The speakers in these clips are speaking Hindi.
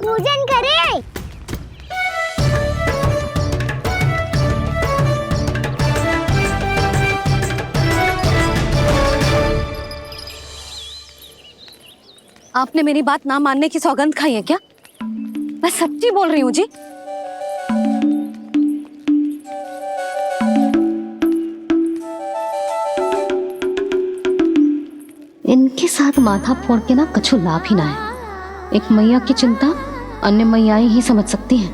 भोजन करे। आपने मेरी बात ना मानने की सौगंध खाई है क्या? मैं सच्ची बोल रही हूँ जी। इनके साथ माथा फोड़ के ना कछु लाभ ही ना है। एक मैया की चिंता अन्य मैयाएं ही समझ सकती हैं।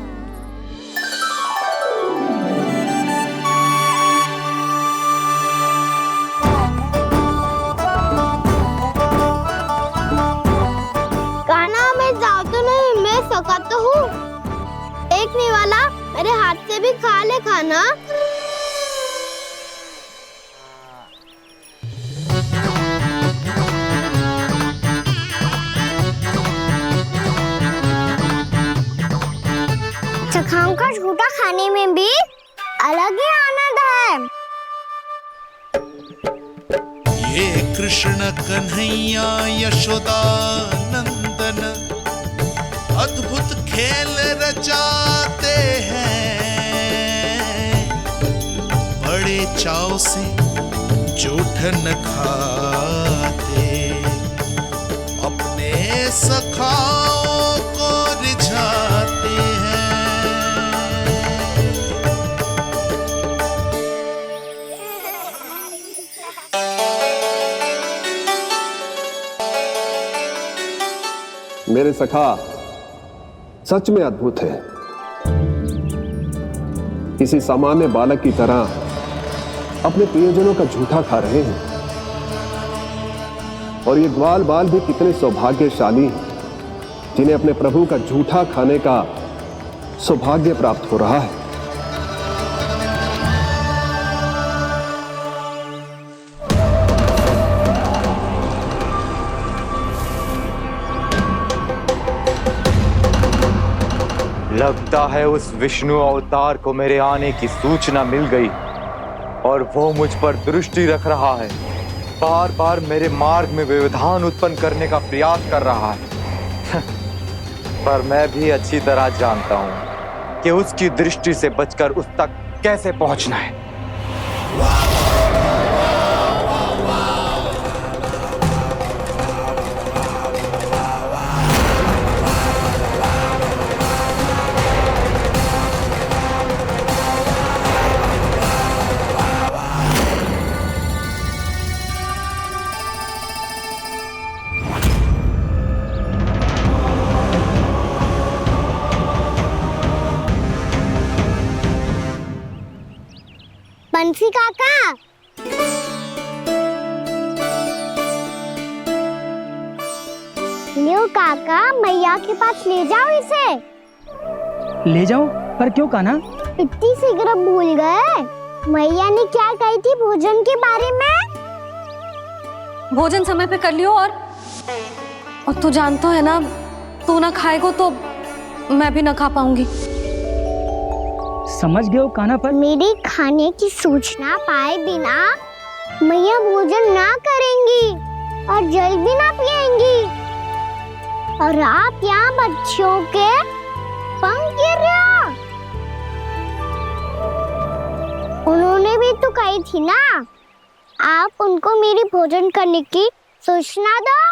कान्हा मैं जाऊँ तो नहीं, मैं सका तो हूँ। देखने वाला मेरे हाथ से भी खा ले खाना। चखाओं का झूठा खाने में भी अलग ही आनंद है। ये कृष्ण कन्हैया यशोदा नंदन अद्भुत खेल रचाते हैं, बड़े चाव से जूठ न खाते, अपने सखाओं को रिझाते हैं। मेरे सखा सच में अद्भुत है। किसी सामान्य बालक की तरह अपने प्रियजनों का झूठा खा रहे हैं। और ये ग्वाल बाल भी कितने सौभाग्यशाली हैं जिन्हें अपने प्रभु का झूठा खाने का सौभाग्य प्राप्त हो रहा है। लगता है उस विष्णु अवतार को मेरे आने की सूचना मिल गई और वो मुझ पर दृष्टि रख रहा है। बार बार मेरे मार्ग में व्यवधान उत्पन्न करने का प्रयास कर रहा है। पर मैं भी अच्छी तरह जानता हूं कि उसकी दृष्टि से बचकर उस तक कैसे पहुंचना है। बंसी काका, लियो काका, मैया के पास ले जाओ इसे। ले जाओ? पर क्यों कान्हा? इतनी शीघ्र भूल गए? मैया ने क्या कही थी भोजन के बारे में? भोजन समय पे कर लियो। और तू जानता है ना, तू ना खाएगो तो मैं भी ना खा पाऊंगी। समझ गए हो कान्हा? पर मेरे खाने की सूचना पाए बिना मैया भोजन ना करेंगी और जल भी ना पिएंगी। और आप यहाँ बच्चों के पंख गिर रहे हो। उन्होंने भी तो कही थी ना, आप उनको मेरी भोजन करने की सूचना दो।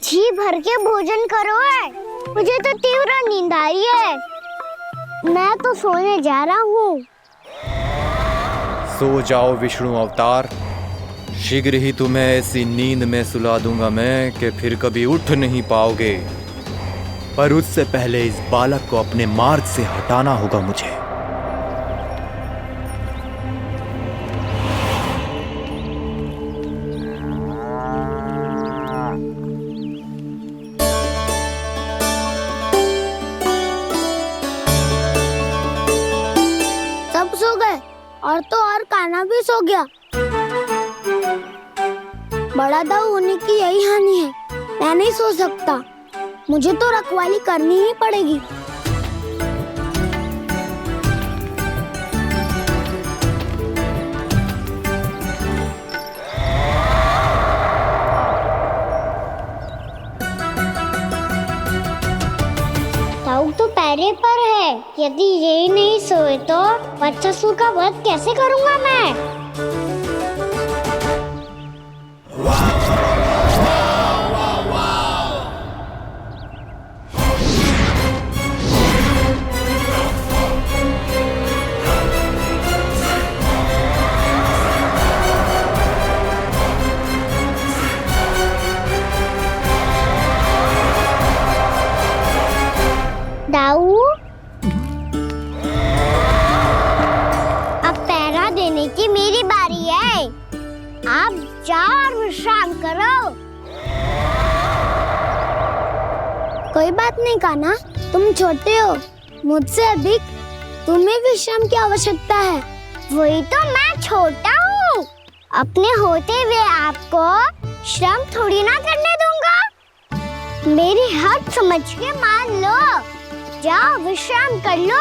जी भर के भोजन करो है, मुझे तो तीव्र नींद आ रही है। मैं तो सोने जा रहा हूँ। सो जाओ विष्णु अवतार, शीघ्र ही तुम्हें ऐसी नींद में सुला दूंगा मैं कि फिर कभी उठ नहीं पाओगे। पर उससे पहले इस बालक को अपने मार्ग से हटाना होगा मुझे। सब सो गए और तो और कान्हा भी सो गया। बड़ा दाऊ होने की यही हानि है। मैं नहीं सो सकता, मुझे तो रखवाली करनी ही पड़ेगी। ताऊ तो पैरे पर है, यदि ये नहीं सोए तो वत्सासुर का वध कैसे करूंगा मैं? दाऊ, अब पहरा देने की मेरी बारी है। आप जाओ और विश्राम करो। कोई बात नहीं कान्हा, तुम छोटे हो, मुझसे अधिक तुम्हें विश्राम की आवश्यकता है। वही तो, मैं छोटा हूँ, अपने होते हुए आपको श्रम थोड़ी ना करने दूंगा। मेरी हद समझ के मान लो, जाओ विश्राम कर लो।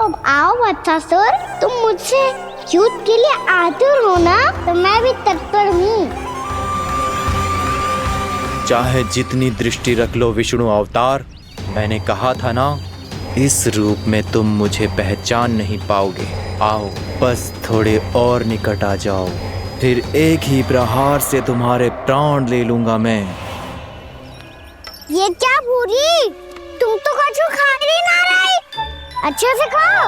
अब आओ वत्सासुर, तुम मुझसे युद्ध के लिए आतुर हो ना, तो मैं भी तत्पर हूँ। चाहे जितनी दृष्टि रख लो विष्णु अवतार, मैंने कहा था ना, इस रूप में तुम मुझे पहचान नहीं पाओगे। आओ, बस थोड़े और निकट आ जाओ, फिर एक ही प्रहार से तुम्हारे प्राण ले लूंगा मैं। ये क्या भूरी, तुम तो कछु खा ही ना रही, अच्छे से खाओ।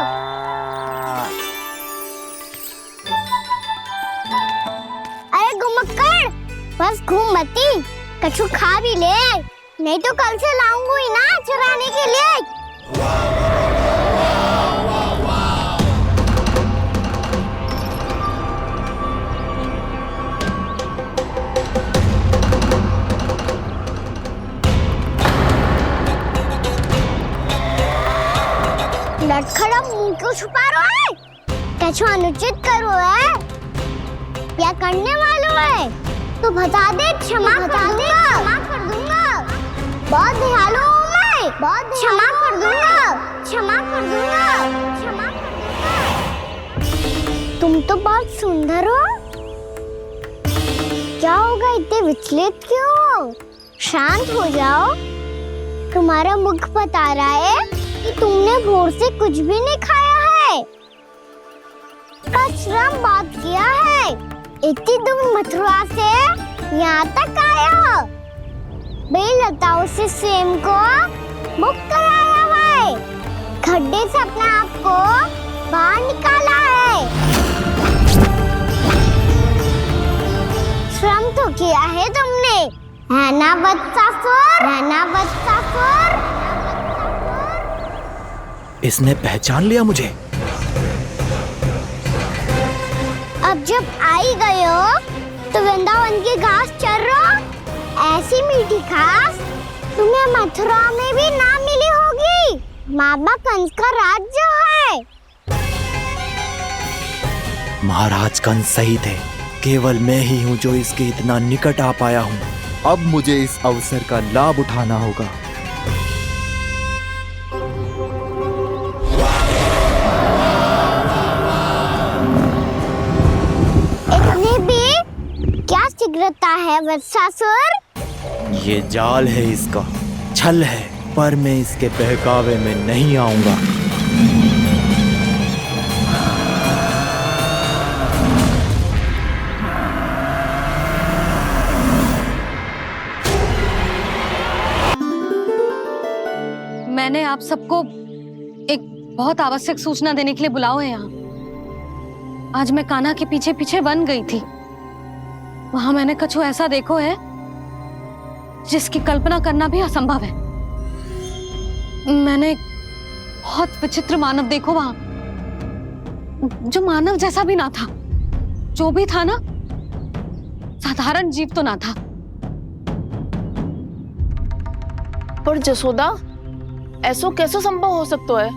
अरे घुमक्कड़, बस घूम मती, कछु खा भी ले, नहीं तो कल से लाऊंगा ही ना चुराने के लिए। लटखड़ा मुंह क्यों छुपा रहा है? कछु अनुचित करो है या करने वालों है तो बता दे, क्षमा कर दूंगा। बहुत दयालु हूँ मैं, बहुत क्षमा कर दूंगा। तुम तो बहुत सुंदर हो, क्या होगा, इतने विचलित क्यों हो? शांत हो जाओ, तुम्हारा मुख बता रहा है कि तुमने भोर से कुछ भी नहीं खाया है, बस श्रम बहुत किया है। इतनी दूर मथुरा से यहाँ तक आए हो, बेलताओं से स्वयं को मुक्त कराया है, खड्डे से अपने आप को बाहर निकाला है। श्रम तो किया है तुमने, है ना वत्सासुर? इसने पहचान लिया मुझे। अब जब आई गए हो तो वृंदावन की घास चर रहो, ऐसी मीठी घास तुम्हें मथुरा में भी ना मिली होगी। मामा कंस का राज्य है। महाराज कंस सही थे, केवल मैं ही हूँ जो इसके इतना निकट आ पाया हूँ। अब मुझे इस अवसर का लाभ उठाना होगा। इतने भी क्या शीघ्रता है वत्सासुर? ये जाल है इसका, छल है, पर मैं इसके बहकावे में नहीं आऊंगा। मैंने आप सबको एक बहुत आवश्यक सूचना देने के लिए बुलाओ है यहाँ। आज मैं कान्हा के पीछे पीछे वन गई थी, वहां मैंने कुछ ऐसा देखो है जिसकी कल्पना करना भी असंभव है। मैंने बहुत विचित्र मानव देखो वहां, जो मानव जैसा भी ना था, जो भी था ना साधारण जीव तो ना था। पर जसोदा, ऐसो कैसे संभव हो सकता है?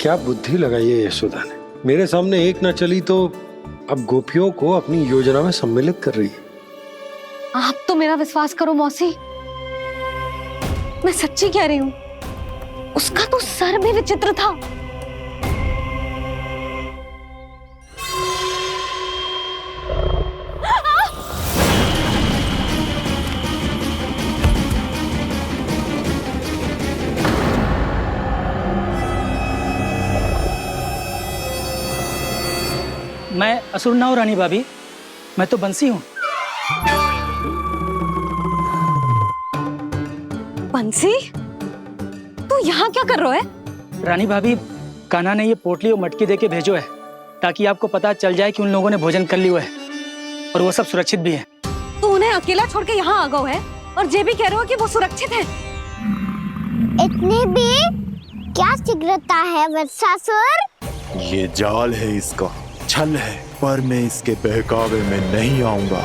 क्या बुद्धि लगाई है यशोदा ने। मेरे सामने एक न चली तो अब गोपियों को अपनी योजना में सम्मिलित कर रही है। आप तो मेरा विश्वास करो मौसी, मैं सच्ची कह रही हूँ, उसका तो सर भी विचित्र था। मैं असुर ना हूँ रानी भाभी, मैं तो बंसी हूँ। बंसी, तू यहाँ क्या कर रहा है? रानी भाभी, कान्हा ने ये पोटली और मटकी देके भेजो है ताकि आपको पता चल जाए कि उन लोगों ने भोजन कर लिया है और वो सब सुरक्षित भी है। तू उन्हें अकेला छोड़ के यहाँ आ गया है और ये भी कह रहे हो कि वो सुरक्षित है। इतनी भी क्या शीघ्रता है वत्सासुर? ये जाल है, इसका छल है, पर मैं इसके बहकावे में नहीं आऊंगा।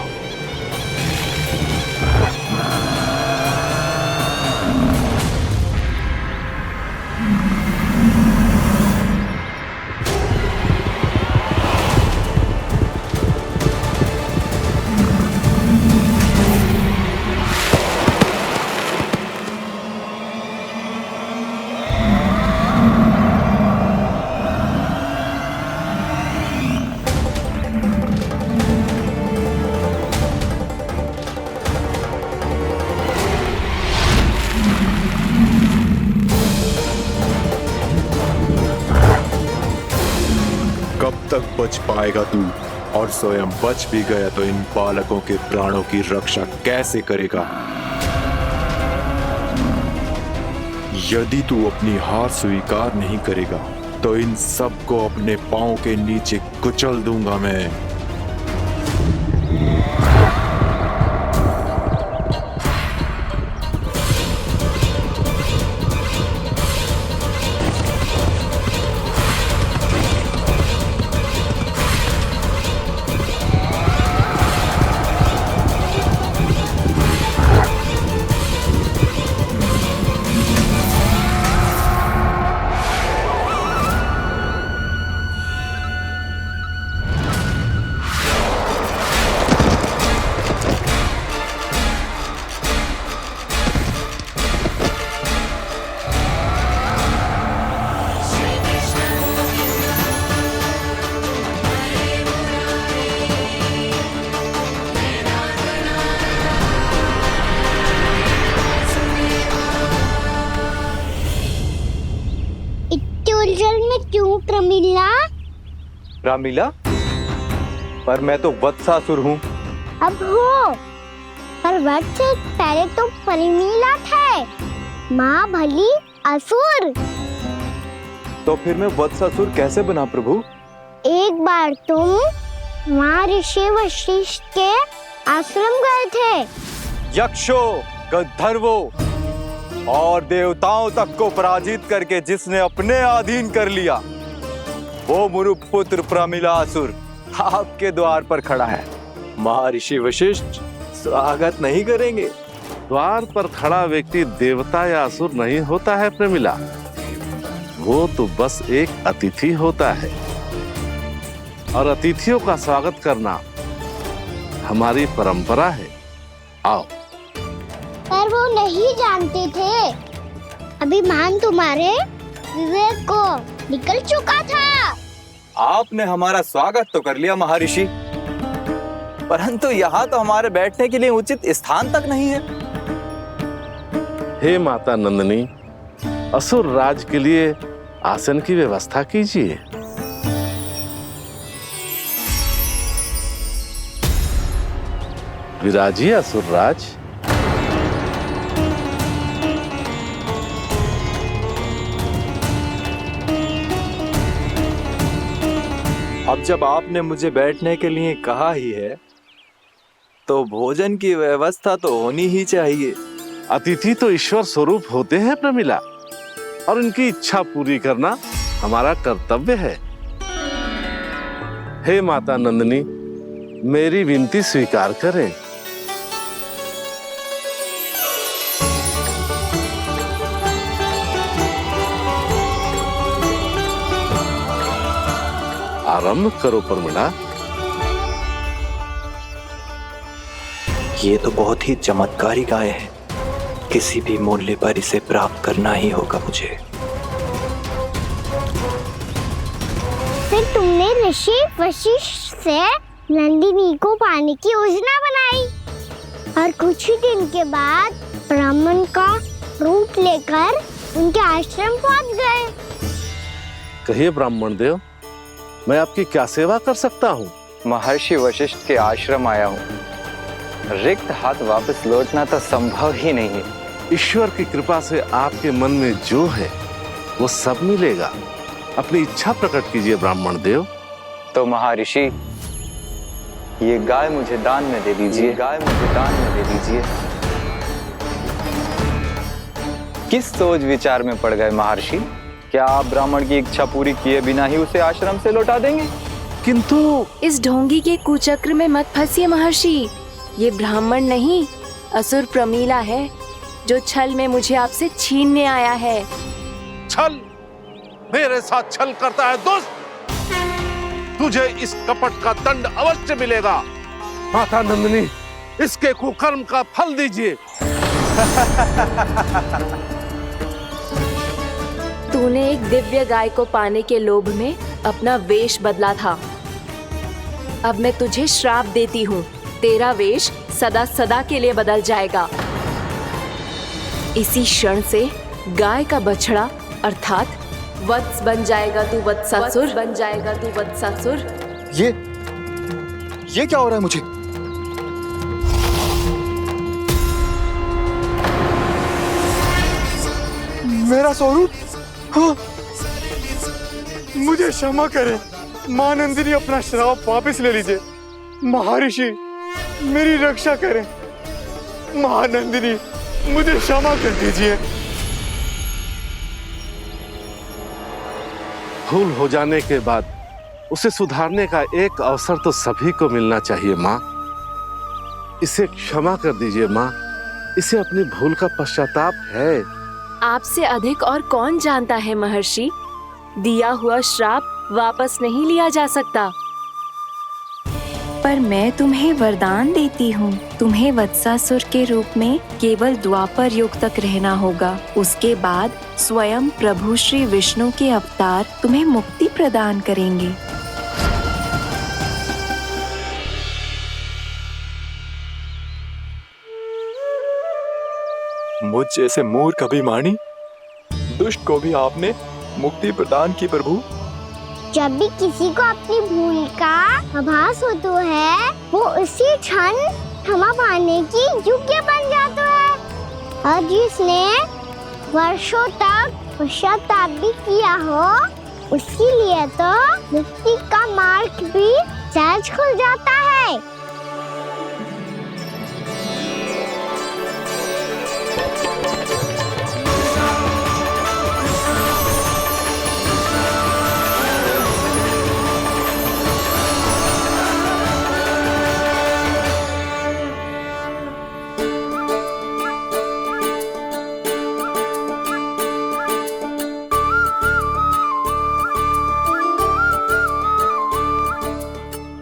कब तक बच पाएगा तू? और स्वयं बच भी गया तो इन बालकों के प्राणों की रक्षा कैसे करेगा? यदि तू अपनी हार स्वीकार नहीं करेगा तो इन सबको अपने पांव के नीचे कुचल दूंगा मैं। उलझन में क्यों प्रमिला? रामीला, पर मैं तो वत्सासुर हूँ। अब हो, पर वक्त से पहले तो प्रमिला थे, माँ भली असुर। तो फिर मैं वत्सासुर कैसे बना प्रभु? एक बार तुम वहाँ ऋषि वशिष्ठ के आश्रम गए थे। यक्षो, गंधर्वों और देवताओं तक को पराजित करके जिसने अपने अधीन कर लिया, वो मुरुपुत्र प्रमिलासुर आपके द्वार पर खड़ा है। महर्षि वशिष्ठ स्वागत नहीं करेंगे? द्वार पर खड़ा व्यक्ति देवता या असुर नहीं होता है प्रमिला, वो तो बस एक अतिथि होता है और अतिथियों का स्वागत करना हमारी परंपरा है। आओ। पर वो नहीं जानते थे, अभिमान तुम्हारे विवेक को निकल चुका था। आपने हमारा स्वागत तो कर लिया महर्षि, परंतु यहाँ तो हमारे बैठने के लिए उचित स्थान तक नहीं है। हे माता नंदिनी, असुर राज के लिए आसन की व्यवस्था कीजिए। विराजिए असुर राज। अब जब आपने मुझे बैठने के लिए कहा ही है, तो भोजन की व्यवस्था तो होनी ही चाहिए। अतिथि तो ईश्वर स्वरूप होते हैं प्रमिला, और उनकी इच्छा पूरी करना हमारा कर्तव्य है। हे माता नंदिनी, मेरी विनती स्वीकार करें। आरंभ करो प्रमिला। ये तो बहुत ही चमत्कारी गाय है, किसी भी मूल्य पर इसे प्राप्त करना ही होगा मुझे। फिर तुमने ऋषि वशिष्ठ से नंदिनी को पाने की योजना बनाई और कुछ ही दिन के बाद ब्राह्मण का रूप लेकर उनके आश्रम पहुंच गए। कहिए ब्राह्मण देव, मैं आपकी क्या सेवा कर सकता हूँ? महर्षि वशिष्ठ के आश्रम आया हूँ। रिक्त हाथ वापस लौटना तो संभव ही नहीं है। ईश्वर की कृपा से आपके मन में जो है वो सब मिलेगा। अपनी इच्छा प्रकट कीजिए ब्राह्मण देव। तो महर्षि, ये गाय मुझे दान में दे दीजिए, गाय मुझे दान में दे दीजिए। किस सोच विचार में पड़ गए महर्षि? क्या आप ब्राह्मण की इच्छा पूरी किए बिना ही उसे आश्रम से लौटा देंगे? किंतु इस ढोंगी के कुचक्र में मत फंसिए महर्षि। ये ब्राह्मण नहीं, असुर प्रमीला है, जो छल में मुझे आपसे छीनने आया है। छल? मेरे साथ छल करता है दुष्ट? तुझे इस कपट का दंड अवश्य मिलेगा। माता नंदिनी, इसके कुकर्म का फल दीजिए। तूने एक दिव्य गाय को पाने के लोभ में अपना वेश बदला था। अब मैं तुझे श्राप देती हूँ, तेरा वेश सदा सदा के लिए बदल जाएगा। इसी क्षण से गाय का बछड़ा अर्थात वत्स बन जाएगा तू वत्सासुर, बन जाएगा तू वत्सासुर। ये क्या हो रहा है मुझे? मेरा स्वरूप? हाँ। मुझे क्षमा करें मां नंदिनी, अपना श्राप वापस ले लीजिए। महर्षि, मेरी रक्षा करें। मां नंदिनी, मुझे क्षमा कर दीजिए। भूल हो जाने के बाद उसे सुधारने का एक अवसर तो सभी को मिलना चाहिए माँ। इसे क्षमा कर दीजिए माँ, इसे अपनी भूल का पश्चाताप है। आपसे अधिक और कौन जानता है महर्षि, दिया हुआ श्राप वापस नहीं लिया जा सकता। पर मैं तुम्हें वरदान देती हूँ, तुम्हें वत्सासुर के रूप में केवल द्वापर युग तक रहना होगा। उसके बाद स्वयं प्रभु श्री विष्णु के अवतार तुम्हें मुक्ति प्रदान करेंगे। मुझ जैसे मूर्ख अभिमानी दुष्ट को भी आपने मुक्ति प्रदान की प्रभु। जब भी किसी को अपनी भूल का आभास होता है, वो उसी क्षण क्षमा पाने की योग्य बन जाता है। और जिसने वर्षों तक पश्चाताप भी किया हो, उसके लिए तो मुक्ति का मार्ग भी सहज खुल जाता है।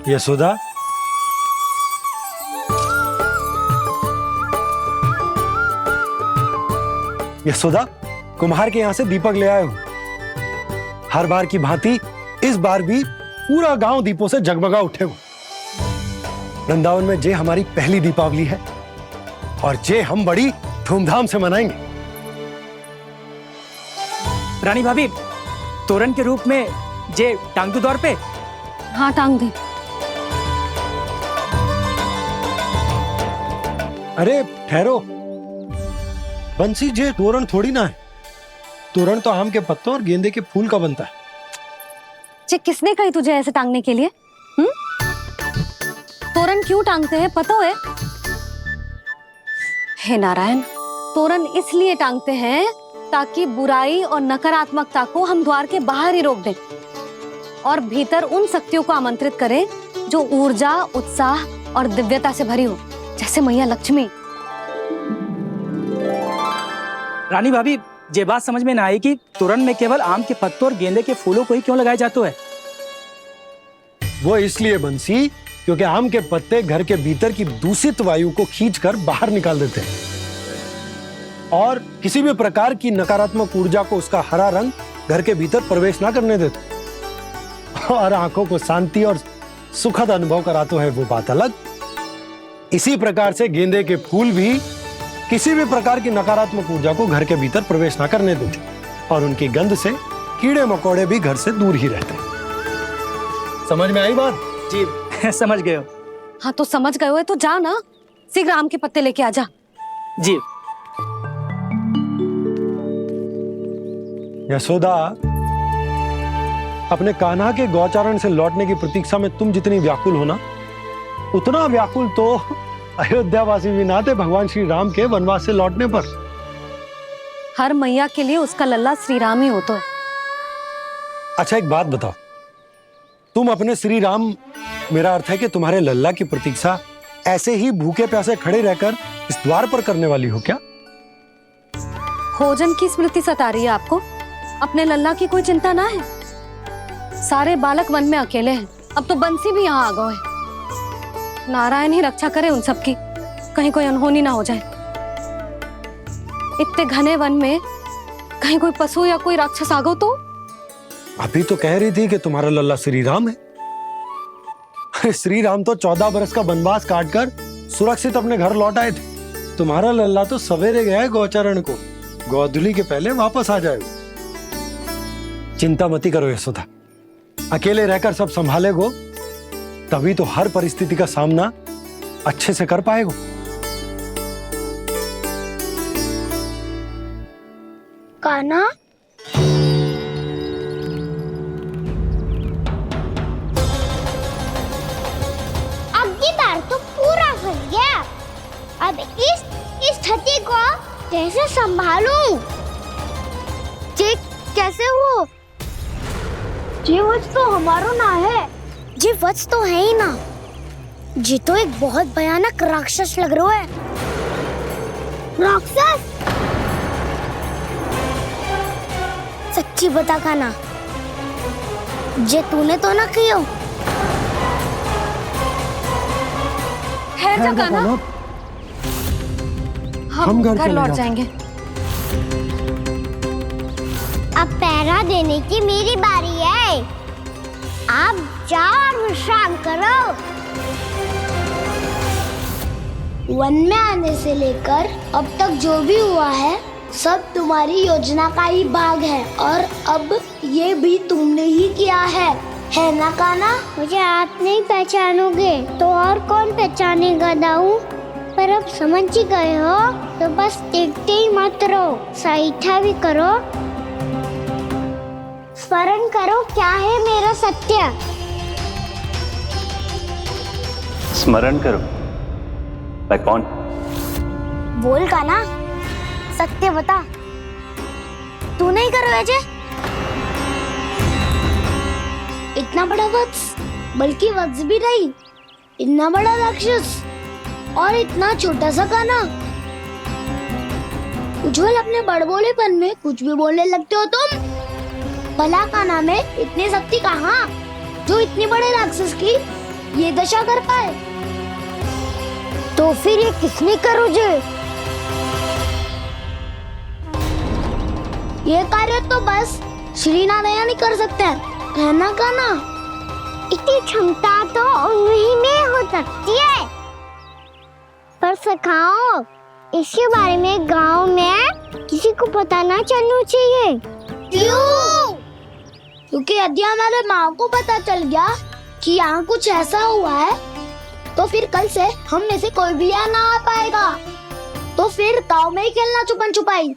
यशोदा, यशोदा, कुम्हार के यहाँ से दीपक ले आया हूँ। हर बार की भांति इस बार भी पूरा गांव दीपों से जगमगा उठे हो। वृंदावन में जे हमारी पहली दीपावली है और जे हम बड़ी धूमधाम से मनाएंगे। रानी भाभी, तोरण के रूप में जे टांग दो दौर पे। हाँ, टांग दे। अरे ठहरो, बंसी, जे तोरण थोड़ी ना है। तोरण तो आम के पत्तों और गेंदे के फूल का बनता है। जे किसने कही तुझे ऐसे टांगने के लिए? तोरण क्यों टांगते हैं पता है? हे नारायण, तोरण इसलिए टांगते हैं ताकि बुराई और नकारात्मकता को हम द्वार के बाहर ही रोक दें और भीतर उन शक्तियों को आमंत्रित करें जो ऊर्जा, उत्साह और दिव्यता से भरी हो, जैसे मैया लक्ष्मी। रानी भाभी, ये बात समझ में ना आई कि तोरण में केवल आम के पत्तों और गेंदे के फूलों को ही क्यों लगाया जाता है। वो इसलिए बंसी क्योंकि आम के पत्ते घर के भीतर की दूषित वायु को खींचकर बाहर निकाल देते हैं और किसी भी प्रकार की नकारात्मक ऊर्जा को उसका हरा रंग घर के भीतर प्रवेश ना करने देते और आंखों को शांति और सुखद अनुभव कराते है, वो बात अलग। इसी प्रकार से गेंदे के फूल भी किसी भी प्रकार की नकारात्मक ऊर्जा को घर के भीतर प्रवेश ना करने देते और उनकी गंध से कीड़े मकोड़े भी घर से दूर ही रहते हैं। समझ में आई बात? जी समझ गए हो। हाँ तो समझ गए हो तो जा ना, शीघ्र आम के पत्ते लेके आ जा। जी। यशोदा, अपने कान्हा के गौचारण से लौटने की प्रतीक्षा में तुम जितनी व्याकुल हो ना, उतना व्याकुल तो अयोध्यावासी भी ना थे भगवान श्री राम के वनवास से लौटने पर। हर मैया के लिए उसका लल्ला श्री राम ही होता है। अच्छा एक बात बताओ, तुम अपने श्री राम, मेरा अर्थ है कि तुम्हारे लल्ला की प्रतीक्षा ऐसे ही भूखे प्यासे खड़े रहकर इस द्वार पर करने वाली हो क्या? भोजन की स्मृति सता रही है आपको? अपने लल्ला की कोई चिंता ना है। सारे बालक वन में अकेले हैं, अब तो बंसी भी यहाँ आ गए हैं। नारायण ही रक्षा करे उन सबकी, कहीं कोई अनहोनी ना हो जाए। इतने घने वन में कहीं कोई पशु या कोई राक्षस आ गो तो? अभी तो कह रही थी कि तुम्हारा लल्ला श्री राम है। अरे श्री राम तो 14 बरस का वनवास काटकर सुरक्षित अपने घर लौट आए थे। तुम्हारा लल्ला तो सवेरे गया है गौचरण को, गोधूली के पहले वापस आ जाएगा। चिंता मती करो यशोदा, अकेले रहकर सब संभालेगो तभी तो हर परिस्थिति का सामना अच्छे से कर पाएगो। कान्हा, अब की बार तो पूरा फंस गया। अब इस स्थिति को कैसे संभालूं? जी कैसे हो? जी वत्स तो हमारो ना है। जी वत्स तो है ही ना। जी तो एक बहुत भयानक राक्षस लग रहा है। राक्षस? सच्ची बता कान्हा, जे तूने तो ना कियो? है जा कान्हा, हम घर लौट जाएंगे। अब पहरा देने की मेरी बारी है। आप जाओ और विश्राम करो। वन में आने से लेकर अब तक जो भी हुआ है सब तुम्हारी योजना का ही भाग है और अब ये भी तुमने ही किया है ना कान्हा? मुझे आप नहीं पहचानोगे तो और कौन पहचानेगा दाऊ? पर अब समझ ही गए हो तो बस देखते ही मत रहो, सईठा भी करो। स्मरण करो क्या है मेरा सत्य। स्मरण करो? मैं कौन? बोल कान्हा, सत्य बता। तू नहीं करो अजय? इतना बड़ा वत्स, बल्कि वत्स भी नहीं, इतना बड़ा राक्षस और इतना छोटा सा कान्हा। उज्जवल अपने बड़बोलेपन में कुछ भी बोलने लगते हो तुम। भला कान्हा में इतनी शक्ति कहाँ जो इतने बड़े राक्षस की ये दशा कर पाए? तो फिर ये किसने करो जे? ये कार्य तो बस श्री नारायण ही कर सकते हैं, है ना कान्हा? इतनी क्षमता तो उन्हीं में हो सकती है, पर सखाओ इसके बारे में गांव में किसी को पता ना चलना चाहिए। क्यों? क्योंकि यदि हमारे माँ को पता चल गया कि यहाँ कुछ ऐसा हुआ है तो फिर कल से हम में से कोई भी यहाँ ना आ पाएगा। तो फिर गाँव में ही खेलना छुपन छुपाई।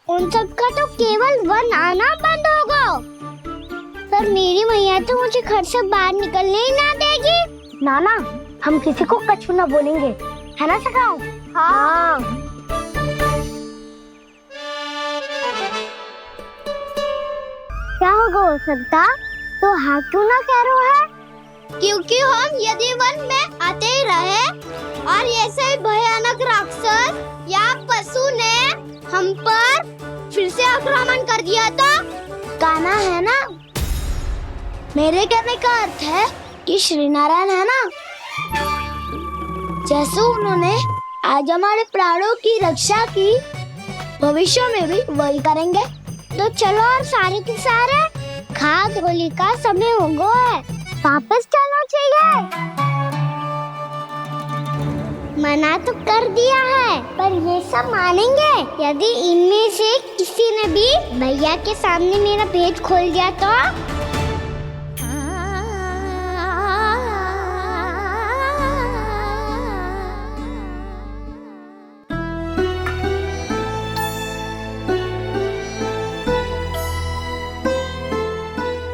उन सब का तो केवल वन आना बंद होगा। पर मेरी मैया तो मुझे घर से बाहर निकलने ही ना देगी। नाना, हम किसी को कछु ना बोलेंगे, है ना सखाओ? हाँ। क्या होगा हो सकता? तो हाँ क्यों ना कह रहा है? क्योंकि हम यदि वन में आते ही रहे और ऐसे भयानक राक्षस या पशु ने हम पर फिर से आक्रमण कर दिया तो? कान्हा, है ना? मेरे कहने का अर्थ है कि श्रीनारायण है ना, जैसे उन्होंने आज हमारे प्राणों की रक्षा की, भविष्य में भी वही करेंगे। तो चलो और सारे के सारे, खाद होली का समय हो गया है, वापस चलना चाहिए। मना तो कर दिया है, पर ये सब मानेंगे यदि इनमें से किसी ने भी भैया के सामने मेरा पेट खोल दिया तो?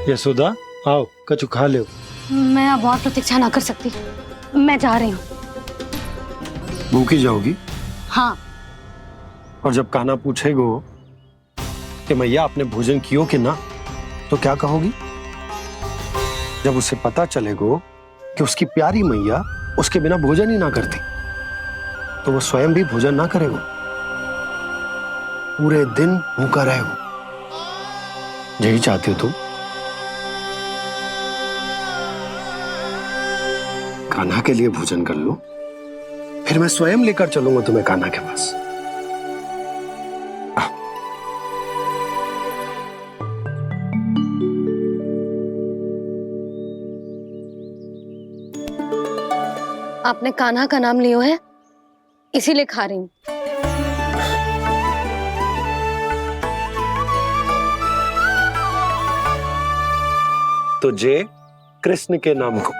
यशोदा आओ, कछु खा ले। मैं अब और प्रतीक्षा ना कर सकती, मैं जा रही हूँ। भूखी जाओगी? हाँ। और जब कान्हा पूछेगो कि मैया आपने भोजन कियो कि ना, तो क्या कहोगी? जब उसे पता चलेगो कि उसकी प्यारी मैया उसके बिना भोजन ही ना करती, तो वो स्वयं भी भोजन ना करेगो, पूरे दिन भूखा रहेगो। यही चाहती हो तुम? कान्हा के लिए भोजन कर लो, फिर मैं स्वयं लेकर चलूंगा तुम्हें कान्हा के पास। आपने कान्हा का नाम लियो है, इसीलिए खा रही हूँ। तो जय कृष्ण के नाम को।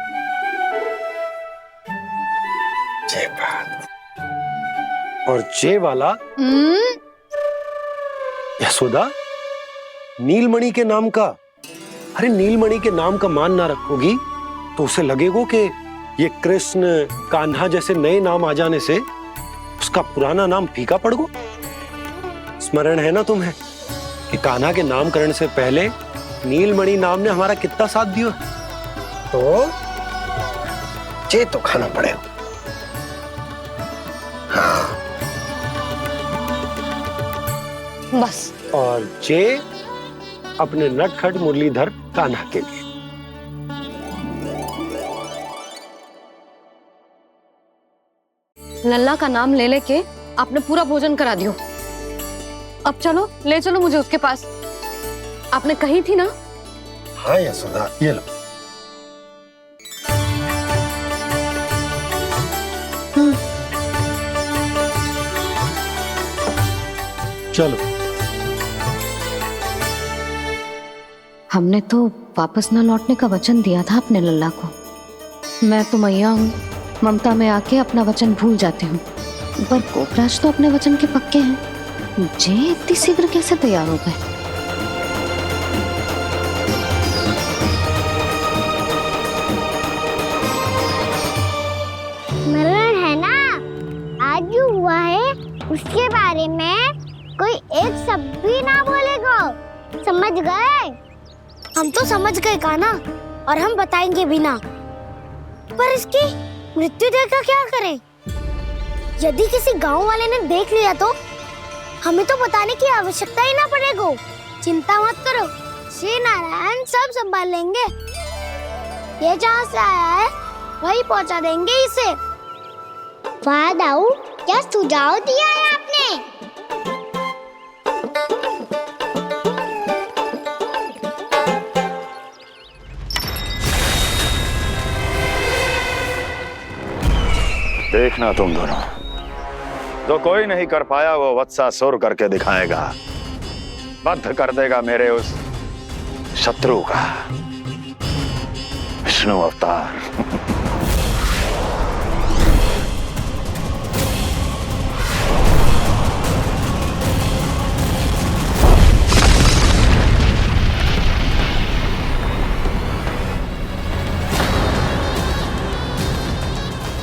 जय बात। और जय वाला यशोदा, नीलमणि के नाम का। अरे नीलमणि के नाम का मान ना रखोगी तो उसे लगेगा कि ये कृष्ण कान्हा जैसे नए नाम आ जाने से उसका पुराना नाम फीका पड़ गो। स्मरण है ना तुम्हें कि कान्हा के नामकरण से पहले नीलमणि नाम ने हमारा कितना साथ दिया? तो जे तो खाना पड़ेगा। हाँ। बस। और जे अपने नटखट मुरलीधर कान्हा के लिए। लल्ला का नाम ले लेके आपने पूरा भोजन करा दियो। अब चलो, ले चलो मुझे उसके पास। आपने कही थी ना? हाँ यशोदा, ये लो। चलो। हमने तो वापस न लौटने का वचन दिया था अपने लल्ला को। मैं तो मैया हूँ, ममता में आके अपना वचन भूल जाती हूँ, पर गोपराज तो अपने वचन के पक्के हैं। जे इतनी शीघ्र कैसे तैयार हो गए? स्मरण है ना, आज जो हुआ है उसके बारे में कोई एक शब्द भी ना बोलेगा। समझ गए? हम तो समझ गए कान्हा, और हम बताएंगे भी ना। पर इसकी मृत्यु देखकर क्या करें? यदि किसी गांव वाले ने देख लिया तो हमें तो बताने की आवश्यकता ही ना पड़ेगा। चिंता मत करो, श्री नारायण सब संभाल लेंगे। ये जहाँ से आया है वही पहुँचा देंगे इसे। वाह दाऊ, क्या सुझाव दिया है आपने? देखना तुम दोनों, जो कोई नहीं कर पाया वो वत्सासुर करके दिखाएगा। बद्ध कर देगा मेरे उस शत्रु का विष्णु अवतार।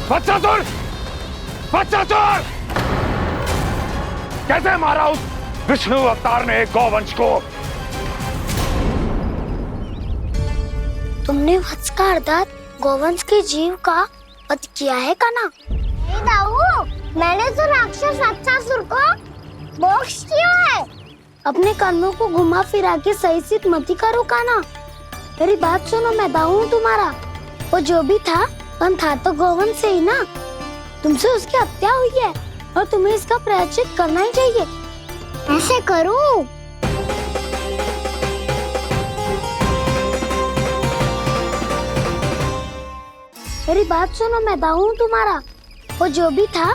वत्सासुर! वत्सासुर! कैसे मारा उस विष्णु अवतार ने गौवंश को? तुमने वत्स का अर्थात गौवंश के जीव का वध किया है कान्हा? नहीं दाऊ, मैंने तो राक्षस वत्सासुर को मोक्ष दिया है। अपने कर्मों को घुमा फिरा के सही सिद्ध मत करो कान्हा। मेरी बात सुनो, मैं दाऊ हूँ तुम्हारा। वो जो भी था तो गोवंश से ही ना। तुमसे उसकी हत्या हुई है और तुम्हें इसका प्रायश्चित करना ही चाहिए। ऐसे करूं? मेरी बात सुनो, मैं दाऊ हूँ तुम्हारा। वो जो भी था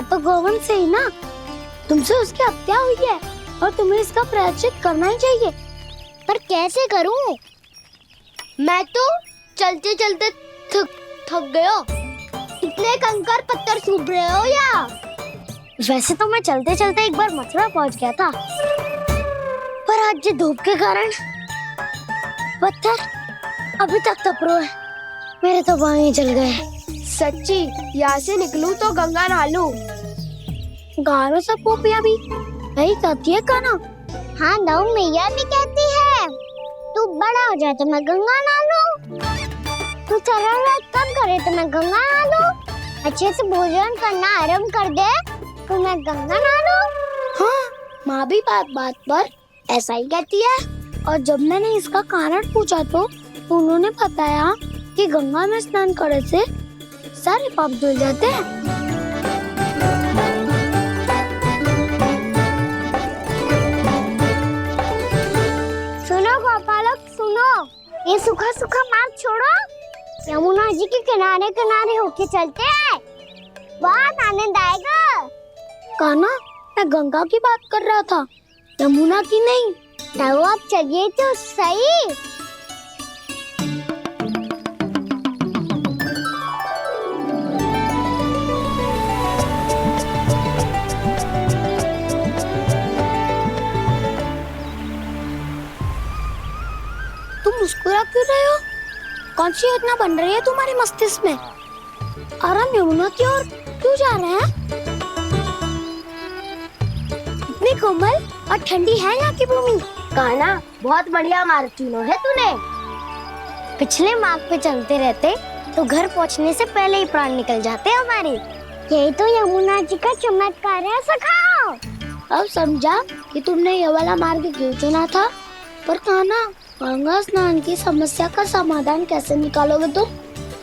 तो गोवंश से ही ना। तुमसे उसकी हत्या हुई है और तुम्हें इसका प्रायश्चित करना ही चाहिए। पर कैसे करूं? मैं तो चलते चलते थक गया। इतने कंकर पत्थर सूख रहे हो या? वैसे तो मैं चलते चलते एक बार मथुरा पहुंच गया था, पर आज ये धूप के कारण पत्थर अभी तक तप रहे हैं। मेरे तो पाँव ही जल गए। सच्ची, यहाँ से निकलूं तो गंगा नहा लूं। गारों से पोपिया भी यही कहती है काना। हाँ दाऊ मैया भी कहती है, तू बड़ा हो जाए तो मैं गंगा नहा लूं, तू चरण कब करे तो मैं गंगा नहा लूं, अच्छे से भोजन करना आरंभ कर दे तो मैं गंगा नहा लूं। हाँ, माँ भी बात बात पर ऐसा ही कहती है। और जब मैंने इसका कारण पूछा तो उन्होंने बताया कि गंगा में स्नान करने से सारे पाप धुल जाते हैं। सुनो गोपालक सुनो, ये सूखा सूखा मार्ग छोड़ो, यमुना जी के किनारे किनारे होके चलते हैं, बहुत आनंद आएगा। कान्हा, मैं गंगा की बात कर रहा था, यमुना की नहीं। तो आप चलिए तो सही। तुम मुस्कुरा क्यों रहे हो? कौन सी योजना बन रही है तुम्हारे मस्तिष्क में? और हम यमुना की ओर क्यों जा रहे हैं? इतनी कोमल और ठंडी है यहाँ की भूमि। कान्हा, बहुत बढ़िया मार्ग चुना है तूने। पिछले मार्ग पे चलते रहते तो घर पहुँचने से पहले ही प्राण निकल जाते हमारे। यही तो यमुना जी का चमत्कार है सखाओ। अब समझा कि तुमने ये वाला मार्ग क्यों चुना था। पर कान्हा, गंगा स्नान की समस्या का समाधान कैसे निकालोगे तुम?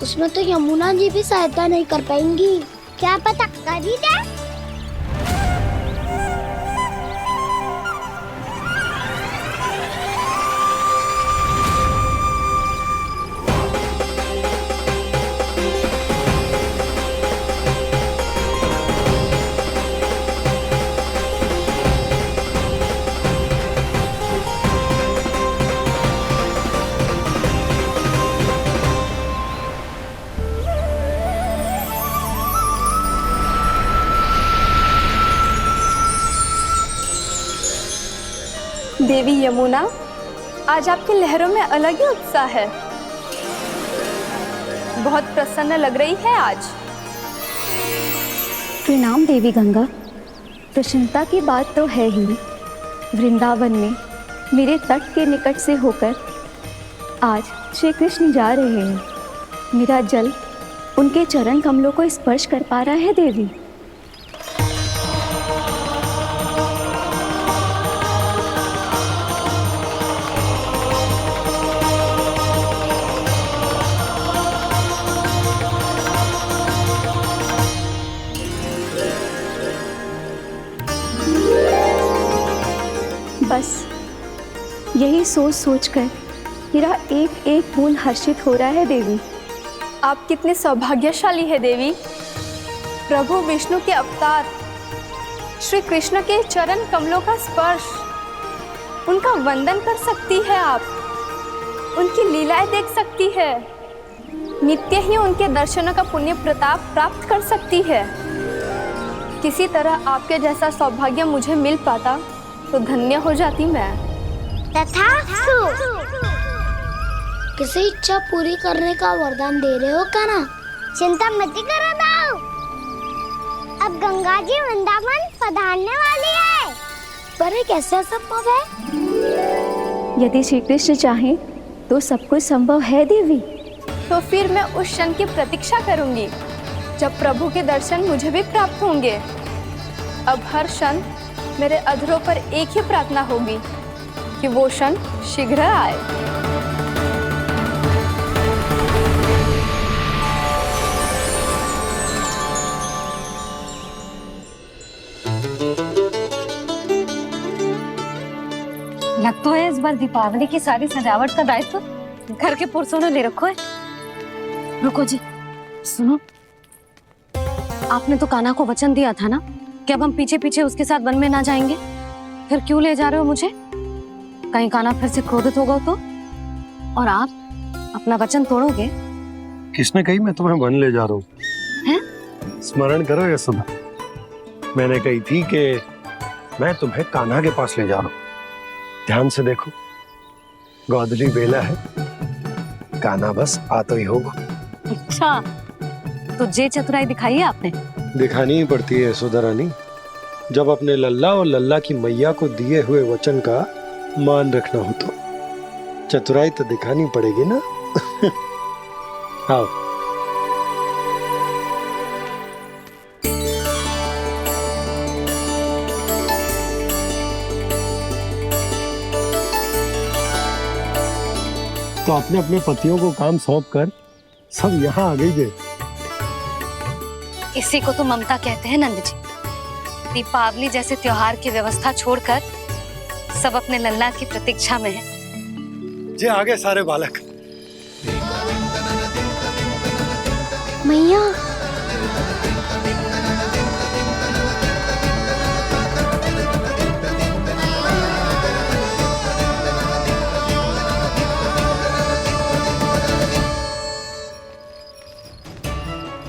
उसमें तो यमुना जी भी सहायता नहीं कर पाएंगी। क्या पता कर ही दे। देवी यमुना, आज आपकी लहरों में अलग ही उत्साह है। बहुत प्रसन्न लग रही है आज। प्रणाम देवी गंगा। प्रसन्नता की बात तो है ही। वृंदावन में मेरे तट के निकट से होकर आज श्री कृष्ण जा रहे हैं। मेरा जल उनके चरण कमलों को स्पर्श कर पा रहा है देवी। बस यही सोच सोचकर मेरा एक एक खून हर्षित हो रहा है देवी। आप कितने सौभाग्यशाली है देवी। प्रभु विष्णु के अवतार श्री कृष्ण के चरण कमलों का स्पर्श, उनका वंदन कर सकती है आप, उनकी लीलाएं देख सकती है, नित्य ही उनके दर्शनों का पुण्य प्रताप प्राप्त कर सकती है। किसी तरह आपके जैसा सौभाग्य मुझे मिल पाता तो धन्य हो जाती मैं। तथास्तु। किसी इच्छा पूरी करने का वरदान दे रहे हो कान्हा? चिंता मत करो दाऊ, अब गंगा जी वृंदावन पधारने वाली है। पर ये कैसे संभव है? यदि श्री कृष्ण चाहे तो सब कुछ संभव है देवी। तो फिर मैं उस क्षण की प्रतीक्षा करूंगी जब प्रभु के दर्शन मुझे भी प्राप्त होंगे। अब हर क्षण मेरे अधरों पर एक ही प्रार्थना होगी कि वो क्षण शीघ्र आए। लगता है इस बार दीपावली की सारी सजावट का दायित्व घर के पुरुषों ने ले रखा है। रुको जी, सुनो, आपने तो कान्हा को वचन दिया था ना कि अब हम पीछे पीछे उसके साथ वन में ना जाएंगे, फिर क्यों ले जा रहे हो मुझे? कहीं कान्हा फिर से क्रोधित होगा तो? और आप अपना वचन तोड़ोगे? किसने कही मैं तुम्हें वन ले जा रहा हूँ? स्मरण करो यशोदा, मैंने कही थी कि मैं तुम्हें कान्हा के पास ले जा रहा हूँ। ध्यान से देखो, गोधली बेला है, कान्हा बस आ तो ही होगा। अच्छा, तो जे चतुराई दिखाई है आपने? दिखानी ही पड़ती है यशोदा रानी, जब अपने लल्ला और लल्ला की मैया को दिए हुए वचन का मान रखना हो तो चतुराई तो दिखानी पड़ेगी ना। आओ। तो अपने अपने पतियों को काम सौंप कर सब यहाँ आ गई थे। इसी को तो ममता कहते हैं नंद जी। दीपावली जैसे त्योहार की व्यवस्था छोड़कर सब अपने लल्ला की प्रतीक्षा में हैं। जे आगे सारे बालक। मैया,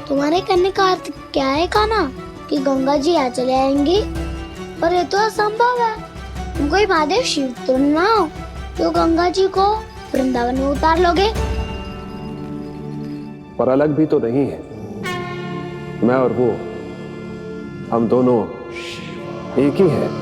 तुम्हारे करने का अर्थ क्या है कान्हा? कि गंगा जी यहाँ चले आएंगी? पर ये तो असंभव है। तुम कोई महादेव शिव तो ना हो तो गंगा जी को वृंदावन में उतार लोगे? पर अलग भी तो नहीं है। मैं और वो, हम दोनों एक ही हैं।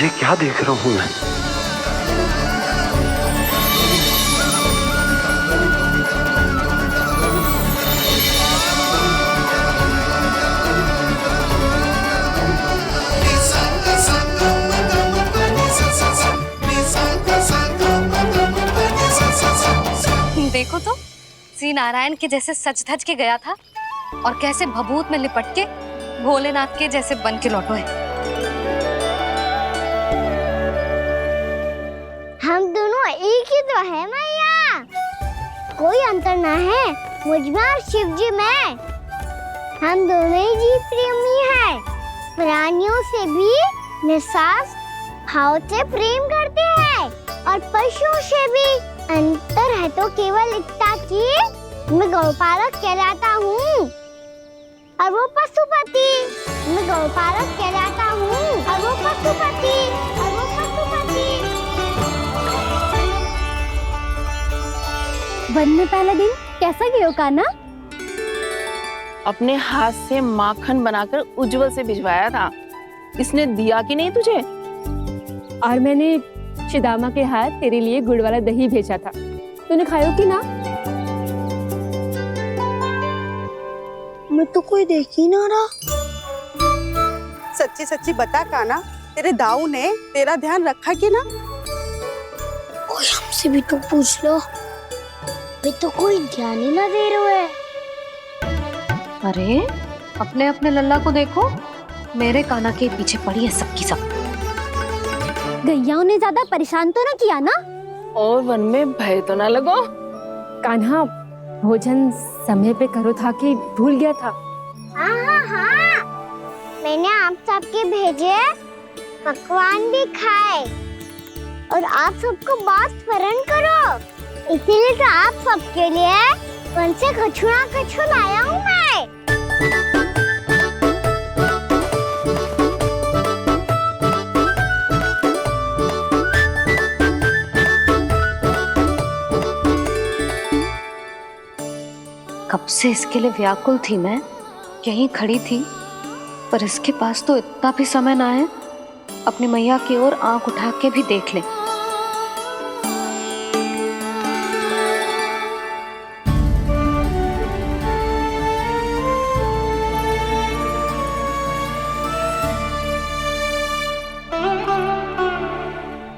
ये क्या देख रहा हूं मैं? देखो तो, श्री नारायण के जैसे सच धज के गया था और कैसे भभूत में लिपट के भोलेनाथ के जैसे बन के लौटो है। हम दोनों एक ही तो है मैया, कोई अंतर ना है मुझ में और शिव जी में। हम दोनों ही जीव प्रेमी हैं, प्राणियों से भी निस्वार्थ भाव से प्रेम करते हैं और पशुओं से भी। अंतर है तो केवल इतना कि मैं गौपालक कहलाता हूँ और वो पशुपति। मैं गौपालक कहलाता हूँ और वो पशुपति, और वो पशुपति। वन में पहला दिन कैसा गया कान्हा? अपने हाथ से माखन बनाकर उज्जवल से भिजवाया था। इसने दिया कि नहीं तुझे? और मैंने शिदामा के हाथ तेरे लिए गुड़ वाला दही भेजा था, तूने खाया कि ना? मैं तो कोई देख ही ना रहा। सच्ची सच्ची बता कान्हा, तेरे दाऊ ने तेरा ध्यान रखा कि ना? कोई हमसे भी तो पूछ लो, वे तो कोई ध्यान ही ना दे रहे हैं। अरे अपने अपने लल्ला को देखो, मेरे कान्हा के पीछे पड़ी है सबकी सब। गैयाओं ने ज्यादा परेशान तो ना किया ना? और वन में भय तो ना लगो? कान्हा भोजन समय पे करो था कि भूल गया था? हाँ, मैंने आप सबके भेजे पकवान भी खाए और आप सबको बात स्मरण करो, इसीलिए तो आप सबके लिए वन से कछु ना कछु लाया हूँ मैं। कब से इसके लिए व्याकुल थी मैं, यहीं खड़ी थी, पर इसके पास तो इतना भी समय ना है अपनी मैया की ओर आंख उठा के भी देख ले।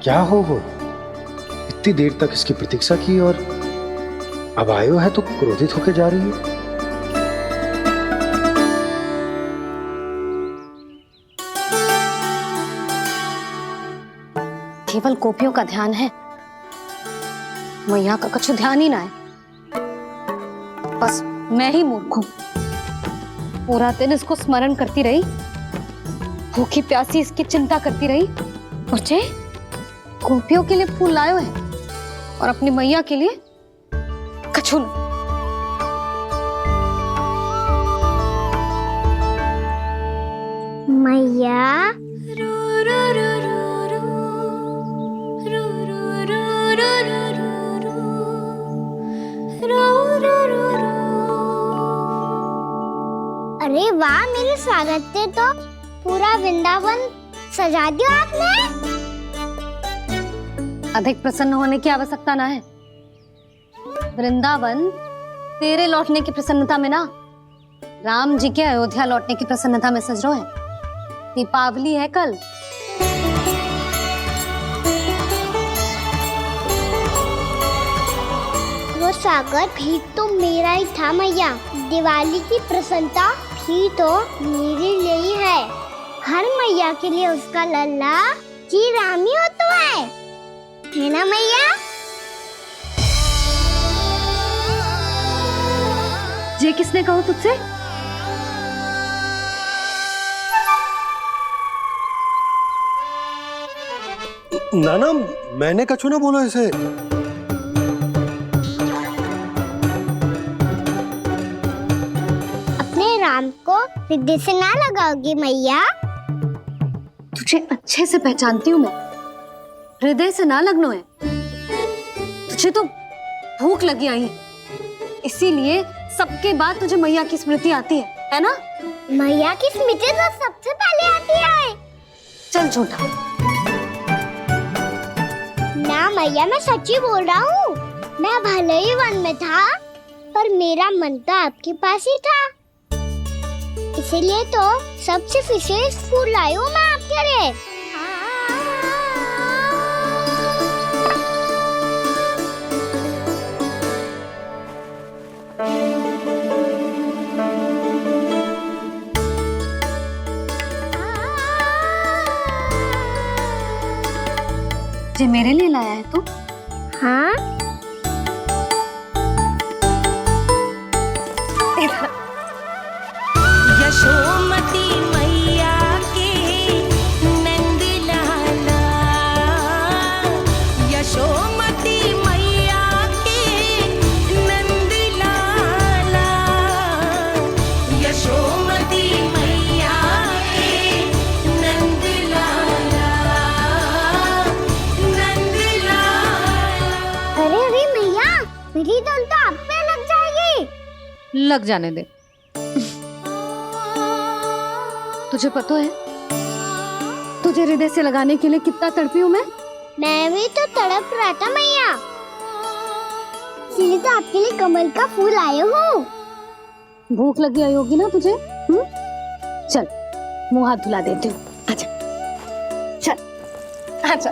क्या हो वो? इतनी देर तक इसकी प्रतीक्षा की और अब आयो है तो क्रोधित होकर जा रही है। केवल गोपियों का ध्यान है, मैया का कुछ ध्यान ही ना है। बस मैं ही मूर्ख हूं, पूरा दिन इसको स्मरण करती रही, भूखी प्यासी इसकी चिंता करती रही, और जे गोपियों के लिए फूल लायो है और अपनी मैया के लिए कछु नहीं। मैया अरे वाह, मेरे स्वागत से तो पूरा वृंदावन सजा दिया आपने। अधिक प्रसन्न होने की आवश्यकता ना है। वृंदावन तेरे लौटने की प्रसन्नता में ना, राम जी के अयोध्या लौटने की प्रसन्नता में सज रहे हैं। दीपावली है कल। वो स्वागत भी तो मेरा ही था मैया। दिवाली की प्रसन्नता भी तो मेरे लिए ही है। हर मैया के लिए उसका लल्ला जी राम ही होता है ना मैया? ये किसने कहा तुझसे? नाना, मैंने कछु ना बोला इसे। अपने राम को हृदय से ना लगाओगी मैया? तुझे अच्छे से पहचानती हूँ मैं, हृदय से ना लगनो है। तुझे तो भूख लगी आई है, इसीलिए सबके बाद तुझे मैया की स्मृति आती है ना? मैया की स्मृति तो सबसे पहले आती है। चल झूठा। ना मैया, मैं सच्ची बोल रहा हूँ। मैं भले ही वन में था, पर मेरा मन तो आपके पास ही था। इसीलिए तो सबसे विशेष फूल लाई हूँ मैं आपके लिए। जे मेरे लिए लाया है तू? हाँ। यशोमती मैया के नंद लाला, यशोमती मैया के नंद लाला, यशोमती मैया के नंद लाला, नंद लाला। अरे अरे मैया, मेरी धुन तो आप पे लग जाएगी। लग जाने दे। तुझे पता है तुझे हृदय से लगाने के लिए कितना तड़पी हूँ मैं? मैं भी तो तड़प रहा था मैया, इसलिए तो आपके लिए कमल का फूल आया हूँ। भूख लगी आई होगी ना तुझे? चल मुंह हाथ धुला देती हूँ। आजा, चल आजा।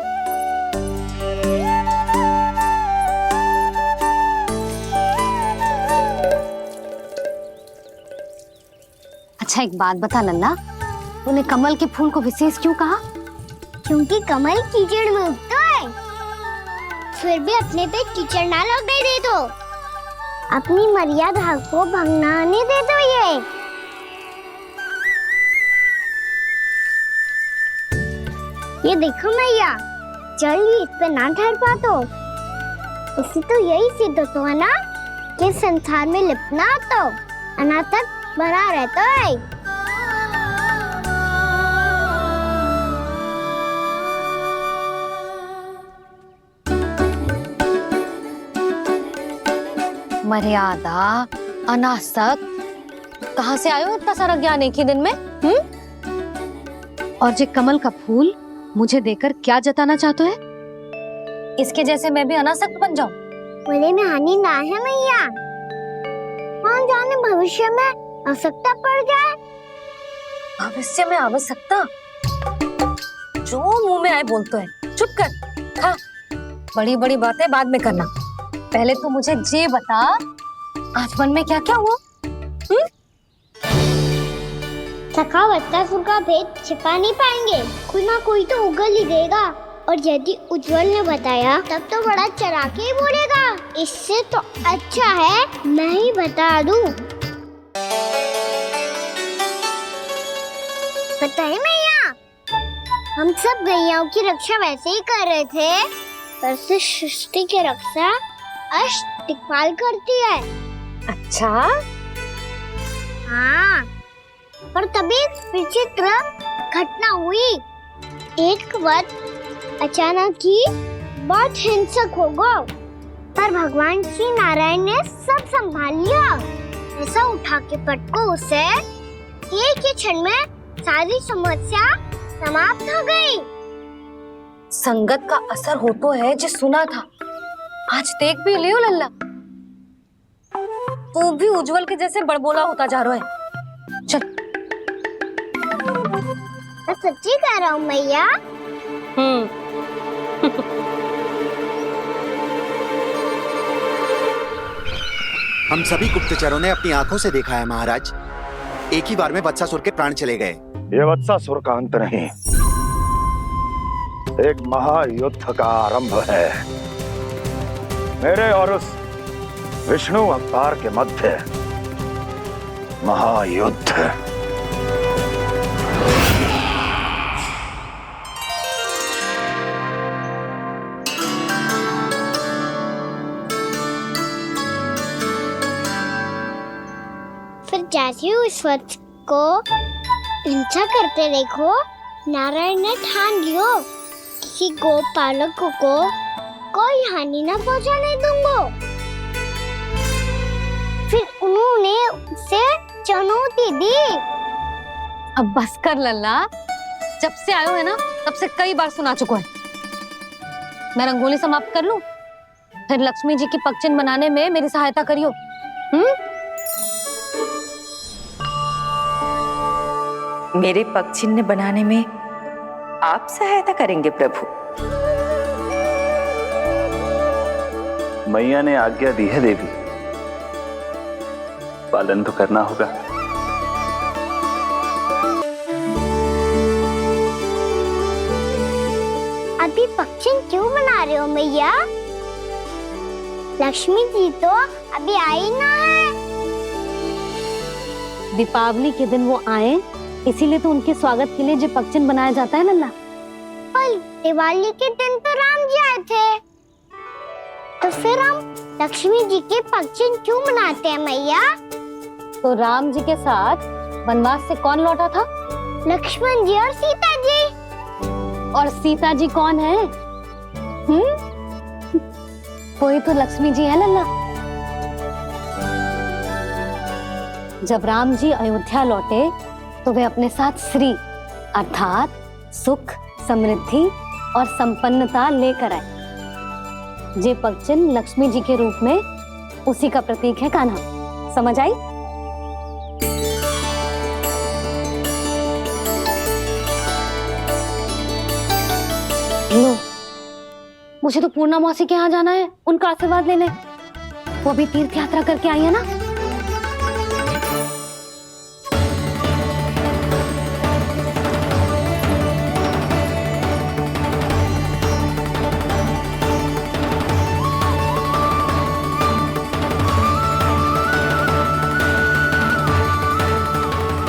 अच्छा एक बात बता लल्ला, तूने कमल के फूल को विशेष क्यों कहा? क्योंकि कमल कीचड़ में उगता है, फिर भी अपने पे कीचड़ ना लगने दे दो। अपनी मर्यादा को भंग ना आने दे दो। ये देखो मैया, जल ही इस पे ना ठहर पा तो इससे तो यही सिद्ध होता है ना कि संसार में लिपना तो अनाथक बना रहता है। मर्यादा अनासक, कहाँ से आयो इतना सारा ज्ञान एक ही दिन में? और जे कमल का फूल मुझे देकर क्या जताना चाहते है? इसके जैसे मैं भी अनासक्त बन जाऊं? बोले में हानि ना है मैया, कौन जाने भविष्य में आवश्यकता पड़ जाए। भविष्य में आवश्यकता? जो मुंह में आए बोलते हैं, चुप कर। हाँ, बड़ी बड़ी बातें बाद में करना, पहले तू मुझे ये बता आज मन में क्या क्या हुआ? सखा वत्सासुर का भेद छिपा नहीं पाएंगे, कोई ना कोई तो उगल ही देगा। और यदि उज्जवल ने बताया तब तो बड़ा चला के ही बोलेगा, इससे तो अच्छा है मैं ही बता दूं। बताइए मैया, हम सब गैयाओं की रक्षा वैसे ही कर रहे थे, पर से सृष्टि की रक्षा अष्ट दिक्पाल करती है। अच्छा? हाँ, पर तभी विचित्र घटना हुई। एक वक्त अचानक ही बहुत हिंसक हो गया, पर भगवान श्री नारायण ने सब संभाल लिया। ऐसा उठा के पटको उसे, एक ही क्षण में सारी समस्या समाप्त हो गई। संगत का असर हो तो है जो सुना था, आज देख भी लियो लल्ला, तू भी उज्जवल के जैसे बड़बोला होता जा रहा है। चल। मैं सच्ची कह रहा हूँ मैया। हम सभी गुप्तचरों ने अपनी आंखों से देखा है महाराज, एक ही बार में वत्सासुर के प्राण चले गए। ये वत्सासुर का अंत नहीं, एक महायुद्ध का आरंभ है। मेरे और उस विष्णु अवतार के मध्य महायुद्ध। फिर जैसे ही उस वक्त को हिंसा करते देखो, नारायण ने ठान लियो किसी गोपालक को कोई हानि न पहुंचाने दूंगा। फिर उन्होंने उसे चुनौती दी। अब बस कर लल्ला, जब से आयो है ना तब से कई बार सुना चुका है। मैं रंगोली समाप्त कर लूं, फिर लक्ष्मी जी की पगचिन बनाने में मेरी सहायता करियो। मेरे पगचिन्ह बनाने में आप सहायता करेंगे प्रभु? मैया ने आज्ञा दी है देवी, पालन तो करना होगा। अभी पगचिन क्यों बना रहे हो मैया? लक्ष्मी जी तो अभी आई ना है। दीपावली के दिन वो आए, इसीलिए तो उनके स्वागत के लिए जो पगचिन बनाया जाता है लल्ला। पर दिवाली के दिन तो राम जी आए थे, तो फिर हम लक्ष्मी जी के पगचिन क्यों बनाते हैं मैया? तो राम जी के साथ वनवास से कौन लौटा था? लक्ष्मण जी और सीता जी। और सीता जी कौन है? कोई तो लक्ष्मी जी है लल्ला। जब राम जी अयोध्या लौटे तो वे अपने साथ श्री अर्थात सुख, समृद्धि और संपन्नता लेकर आए। जे पगचिन लक्ष्मी जी के रूप में उसी का प्रतीक है कान्हा। समझ आई? लो, मुझे तो पूर्णा मौसी के यहाँ जाना है, उनका आशीर्वाद लेने। वो भी तीर्थ यात्रा करके आई है ना।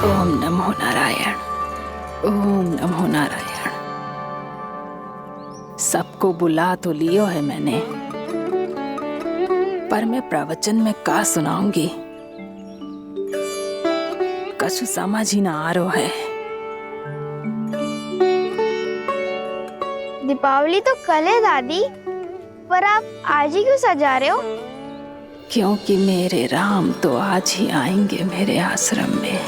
ओम नमो नारायण, ओम नमो नारायण। सबको बुला तो लियो है मैंने, पर मैं प्रवचन में का सुनाऊंगी, कछु समझ ही ना आ रहा है। दीपावली तो कल है दादी, पर आप आज ही क्यों सजा रहे हो? क्योंकि मेरे राम तो आज ही आएंगे मेरे आश्रम में।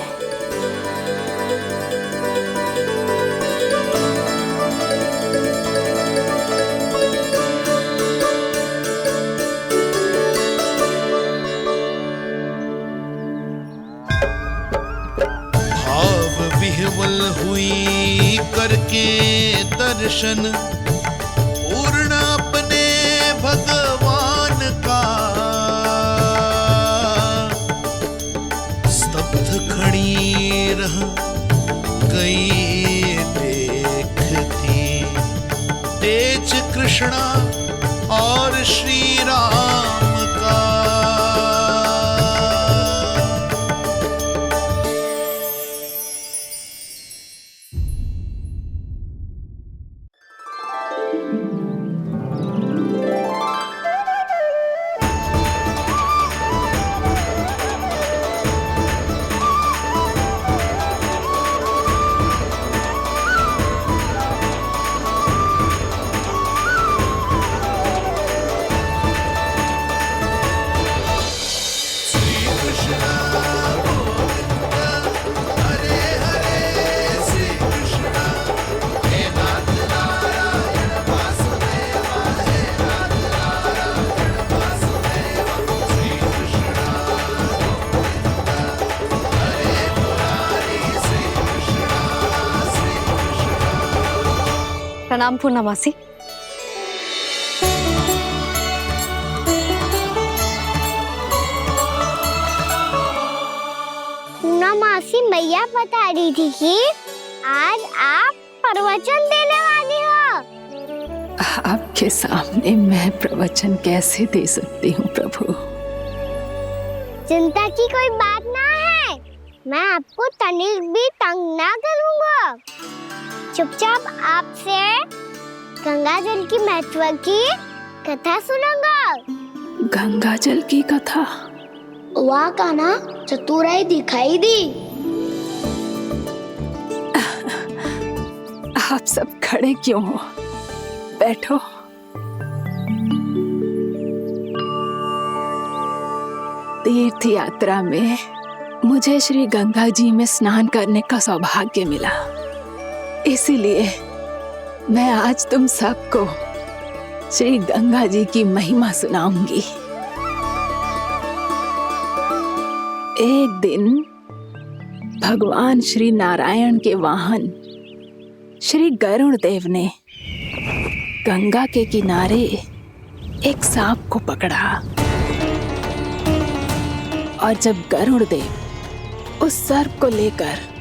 भाव विह्वल हुई करके दर्शन पूर्ण अपने भगवान का, स्तब्ध खड़ी रह गई देखती तेज कृष्णा और श्री राम का। प्रणाम पूर्णमासी। पूर्णमासी मैया बता रही थी कि आज आप प्रवचन देने वाली हो। आपके सामने मैं प्रवचन कैसे दे सकती हूँ प्रभु? चिंता की कोई बात ना है, मैं आपको तनिक भी तंग ना करूँगा। चुपचाप आपसे गंगा जल की महत्व की कथा सुनूंगा। गंगा जल की कथा? वाह कान्हा, चतुराई दिखाई दी। आप सब खड़े क्यों हो? बैठो। तीर्थ यात्रा में मुझे श्री गंगा जी में स्नान करने का सौभाग्य मिला, इसीलिए मैं आज तुम सबको श्री गंगा जी की महिमा सुनाऊंगी। एक दिन भगवान श्री नारायण के वाहन श्री गरुड़ देव ने गंगा के किनारे एक सांप को पकड़ा, और जब गरुड़ देव उस सर्प को लेकर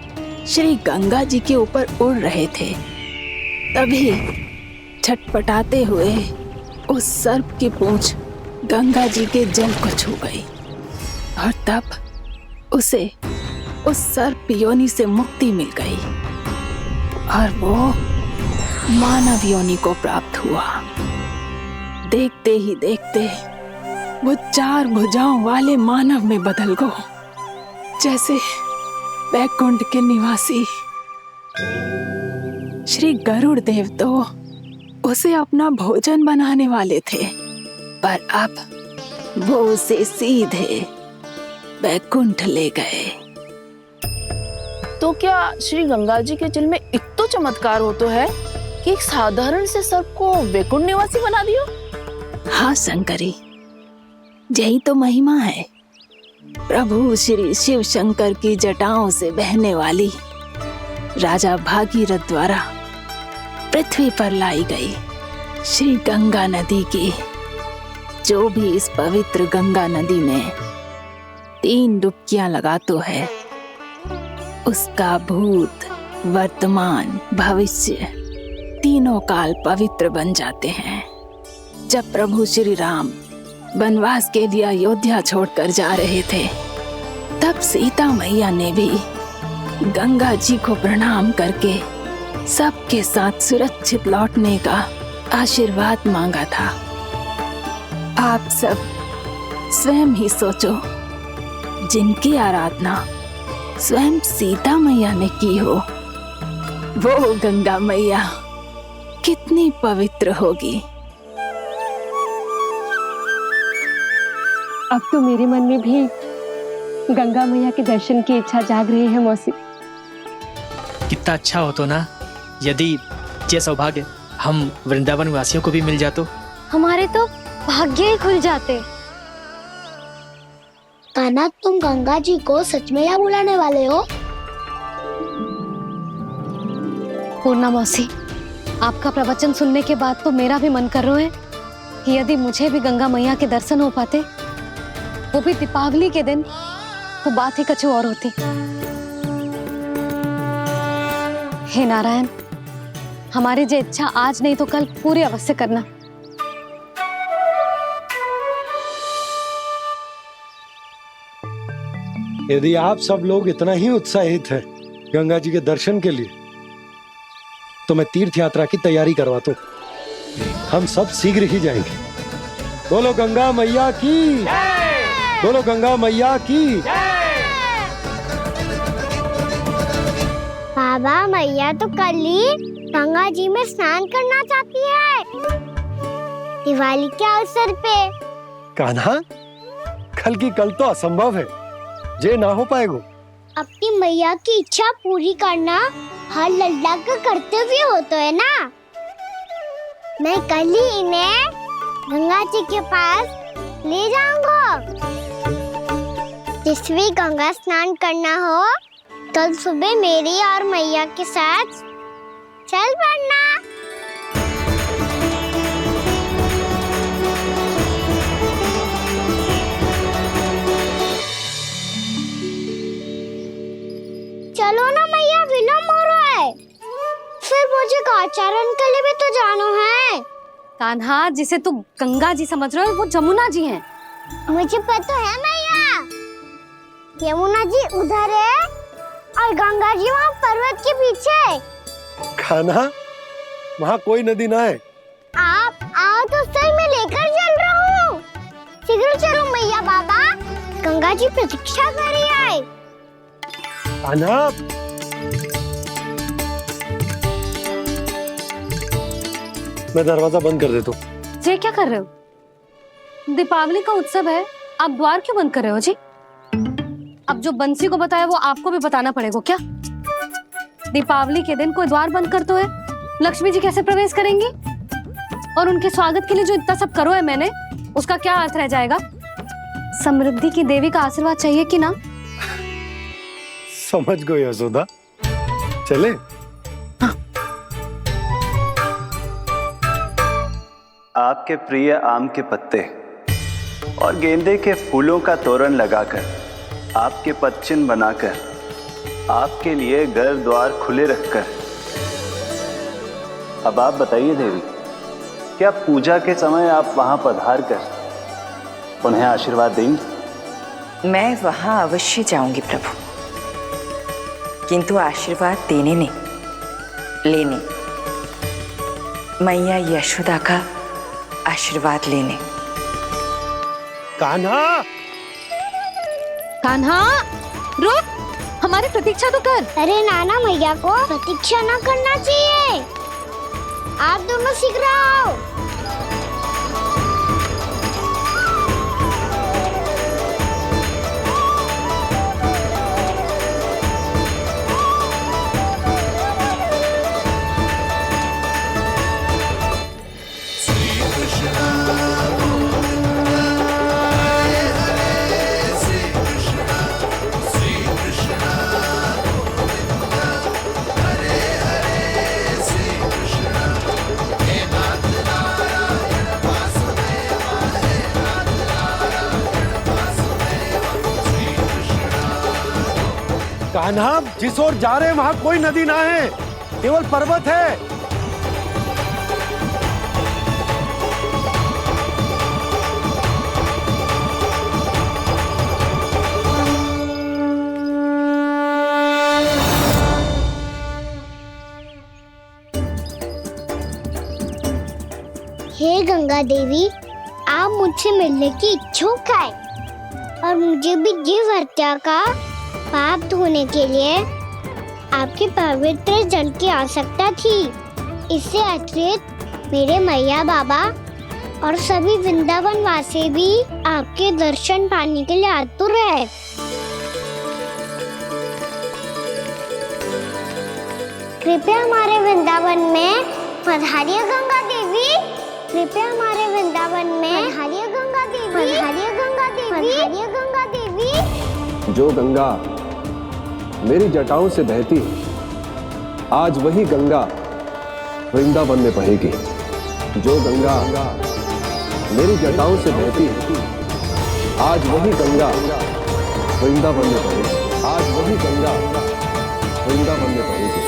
श्री गंगा जी के ऊपर उड़ रहे थे, तभी छटपटाते हुए उस सर्प की पूंछ गंगा जी के जल को छू गई, और तब उसे उस सर्प योनि से मुक्ति मिल गई और वो मानव योनि को प्राप्त हुआ। देखते ही देखते वो 4 भुजाओं वाले मानव में बदल गो, जैसे वैकुंठ के निवासी। श्री गरुड़ देव तो उसे अपना भोजन बनाने वाले थे, पर अब वो उसे सीधे वैकुंठ ले गए। तो क्या श्री गंगा जी के जल में इतना चमत्कार हो तो है कि एक साधारण से सर्प को वैकुंठ निवासी बना दियो? हाँ शंकरी, यही तो महिमा है। प्रभु श्री शिव शंकर की जटाओं से बहने वाली राजा भागीरथ द्वारा पृथ्वी पर लाई गई श्री गंगा नदी की, जो भी इस पवित्र गंगा नदी में 3 डुबकियां लगातो है, उसका भूत, वर्तमान, भविष्य तीनों काल पवित्र बन जाते हैं। जब प्रभु श्री राम वनवास के लिए अयोध्या छोड़कर जा रहे थे, तब सीता मैया ने भी गंगा जी को प्रणाम करके सबके साथ सुरक्षित लौटने का आशीर्वाद मांगा था। आप सब स्वयं ही सोचो, जिनकी आराधना स्वयं सीता मैया ने की हो, वो गंगा मैया कितनी पवित्र होगी। अब तो मेरे मन में भी गंगा मैया के दर्शन की इच्छा जाग रही है मौसी। कितना अच्छा हो तो ना यदि ये सौभाग्य हम वृंदावन वासियों को भी मिल जातो। हमारे तो भाग्य ही खुल जाते। कान्हा, तुम गंगा जी को सच में यहाँ बुलाने वाले हो? पूर्णा मौसी, आपका प्रवचन सुनने के बाद तो मेरा भी मन कर रहा है कि यदि मुझे भी गंगा मैया के दर्शन हो पाते, वो भी दीपावली के दिन, तो बात ही कुछ और होती। हे नारायण, हमारी जो इच्छा आज नहीं तो कल पूरी अवश्य करना। यदि आप सब लोग इतना ही उत्साहित हैं गंगा जी के दर्शन के लिए, तो मैं तीर्थ यात्रा की तैयारी करवाता हूँ। हम सब शीघ्र ही जाएंगे। बोलो गंगा मैया की, बोलो गंगा मैया की। बाबा, मैया तो कल ही गंगा जी में स्नान करना चाहती है, दिवाली के अवसर पे। कान्हा, कल की कल तो असंभव है, जे ना हो पाएगा। अपनी मैया की इच्छा पूरी करना हर लल्ला का कर्तव्य होता है ना। मैं कल ही इन्हें गंगा जी के पास ले जाऊंगा। जिस भी गंगा स्नान करना हो, कल सुबह मेरी और मैया के साथ चल पड़ना। चलो ना मैया, विलम्ब हो रहा है। फिर मुझे काचारण के लिए भी तो जाना है। कान्हा, जिसे तू गंगा जी समझ रहे हो, वो जमुना जी हैं। मुझे पता है मैया, यमुना जी उधर है और गंगा जी वहाँ पर्वत के पीछे। कान्हा, वहाँ कोई नदी ना है। आप आओ तो सही, मैं लेकर चल रहा हूँ। शीघ्र चलो मैया। बाबा, गंगा जी प्रतीक्षा कर रही है। कान्हा, मैं दरवाजा बंद कर देता हूँ। जी क्या कर रहे हो? दीपावली का उत्सव है, आप द्वार क्यों बंद कर रहे हो जी? अब जो बंसी को बताया वो आपको भी बताना पड़ेगा क्या? दीपावली के दिन कोई द्वार बंद कर तो है, लक्ष्मी जी कैसे प्रवेश करेंगी? और उनके स्वागत के लिए जो इतना सब करो है मैंने, उसका क्या अर्थ रह जाएगा? समृद्धि की देवी का आशीर्वाद चाहिए कि ना? समझ गई यशोदा, चले। आपके प्रिय आम के पत्ते और गेंदे के फूलों का तोरण लगाकर, आपके पदचिन्ह बनाकर, आपके लिए घर द्वार खुले रखकर, अब आप बताइए देवी, क्या पूजा के समय आप वहां पधार कर उन्हें आशीर्वाद देंगी? मैं वहां अवश्य जाऊंगी प्रभु, किंतु आशीर्वाद देने नहीं, लेने, मैया यशोदा का आशीर्वाद लेने। कान्हा, कान्हा, रुक, हमारी प्रतीक्षा तो कर। अरे नाना, मैया को प्रतीक्षा ना करना चाहिए। आप दोनों शीघ्र आओ। कान्हा, जिस ओर जा रहे हैं वहां कोई नदी ना है, केवल पर्वत है। हे गंगा देवी, आप मुझसे मिलने की इच्छुक है और मुझे भी जीव हत्या का पाप धोने के लिए आपके पवित्र जल की आवश्यकता थी। इससे अतिरिक्त मेरे मैया बाबा और सभी वृंदावन वासी भी आपके दर्शन पाने के लिए आतुर है। कृपया हमारे वृंदावन में पधारिए गंगा देवी। कृपया हमारे वृंदावन में पधारिए गंगा देवी। पधारिए गंगा देवी। पधारिए गंगा देवी। जो गंगा मेरी जटाओं से बहती है, आज वही गंगा वृंदावन में बहेगी। जो गंगा मेरी जटाओं से बहती है, आज वही गंगा वृंदावन में बहेगी। आज वही गंगा वृंदावन में बहेगी।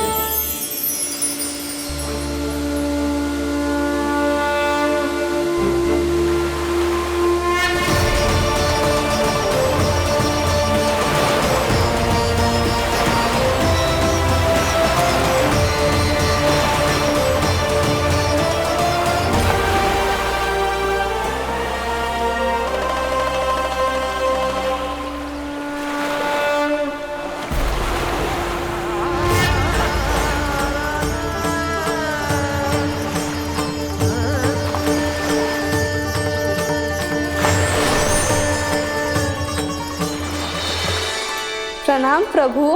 प्रणाम प्रभु।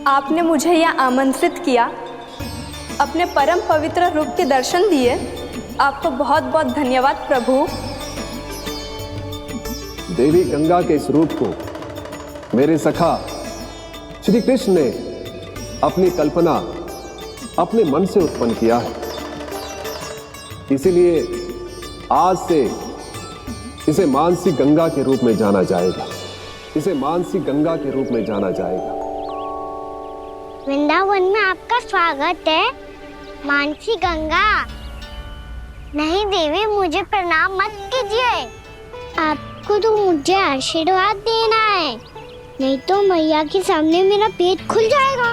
आपने मुझे यह आमंत्रित किया, अपने परम पवित्र रूप के दर्शन दिए। आपको बहुत बहुत धन्यवाद प्रभु। देवी गंगा के इस रूप को मेरे सखा श्री कृष्ण ने अपनी कल्पना अपने मन से उत्पन्न किया है। इसीलिए आज से इसे मानसी गंगा के रूप में जाना जाएगा। इसे मानसी गंगा के रूप में जाना जाएगा। वृंदावन में आपका स्वागत है मानसी गंगा। नहीं देवी, मुझे प्रणाम मत कीजिए। आपको तो मुझे आशीर्वाद देना है, नहीं तो मैया के सामने मेरा पेट खुल जाएगा।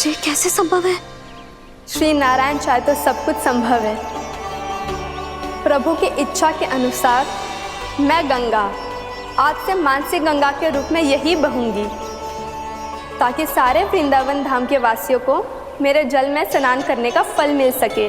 ये कैसे संभव है? श्री नारायण चाहे तो सब कुछ संभव है। प्रभु की इच्छा के अनुसार मैं गंगा आज से मानसी गंगा के रूप में यही बहूंगी, ताकि सारे वृंदावन धाम के वासियों को मेरे जल में स्नान करने का फल मिल सके।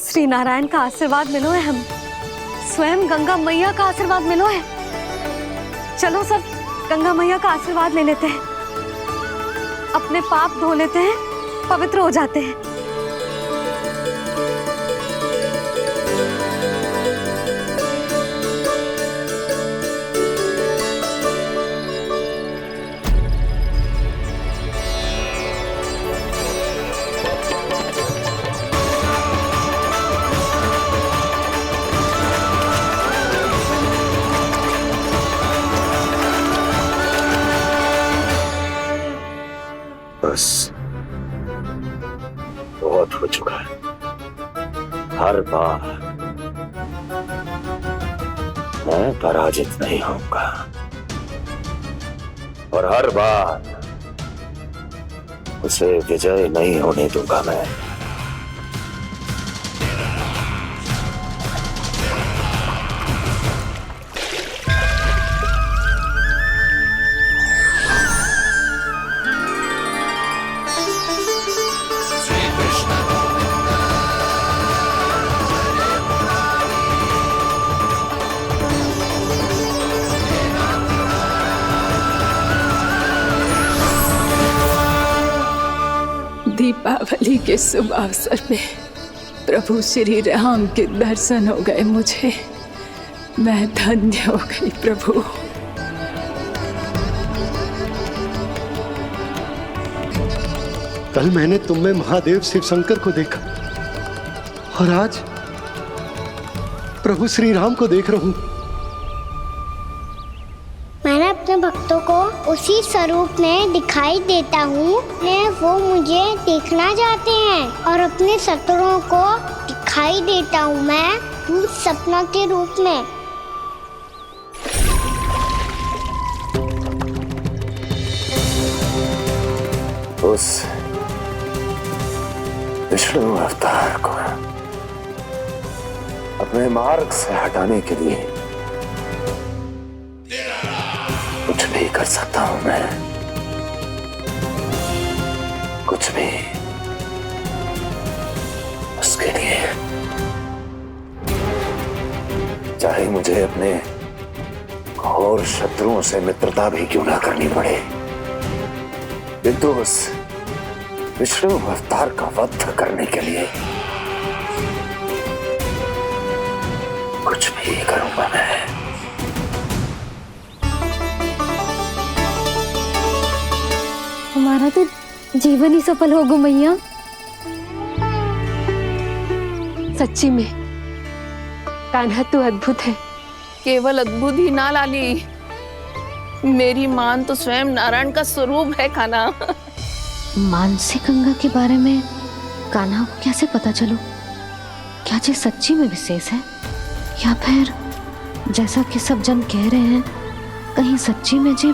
श्री नारायण का आशीर्वाद मिलो है, हम स्वयं गंगा मैया का आशीर्वाद मिलो है। चलो सब गंगा मैया का आशीर्वाद ले लेते हैं, अपने पाप धो लेते हैं, पवित्र हो जाते हैं। बस बहुत हो चुका है। हर बार मैं पराजित नहीं होऊंगा और हर बार उसे विजय नहीं होने दूंगा मैं। दीपावली के शुभ अवसर पे प्रभु श्री राम के दर्शन हो गए मुझे। मैं धन्य हो गई प्रभु। कल मैंने तुम में महादेव शिव शंकर को देखा। और आज प्रभु श्री राम को देख रहा हूं। मैंने अपने भक्तों को उसी स्वरूप में दिखाई देता हूँ वो मुझे देखना चाहते हैं, और अपने शत्रुओं को दिखाई देता हूँ मैं भूत सपना के रूप में। उस विष्णु अवतार को अपने मार्ग से हटाने के लिए कुछ भी कर सकता हूं मैं, कुछ भी। उसके लिए चाहे मुझे अपने घोर शत्रुओं से मित्रता भी क्यों ना करनी पड़े, किंतु उस विष्णु अवतार का वध करने के लिए कुछ भी करूंगा मैं। हमारा तो जीवन ही सफल होगा मैया। सच्ची में कान्हा तू अद्भुत है। केवल अद्भुत ही ना लाली, मेरी मान तो स्वयं नारायण का स्वरूप है कान्हा। मानसी गंगा के बारे में कान्हा को कैसे पता चलो? क्या ये सच्ची में विशेष है, या फिर जैसा कि सब जन कह रहे हैं कहीं सच्ची में जी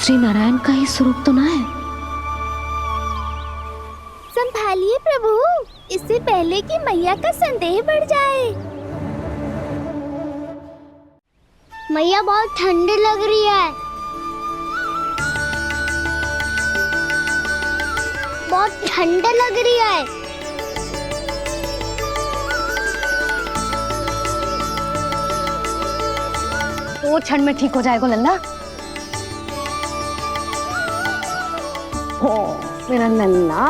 श्री नारायण का ही स्वरूप तो ना है? संभालिए प्रभु, इससे पहले कि मैया का संदेह बढ़ जाए। मैया बहुत ठंडी लग रही है, बहुत ठंडा लग रही है। वो क्षण में ठीक हो जाएगा लल्ला। हो मेरा लल्ला।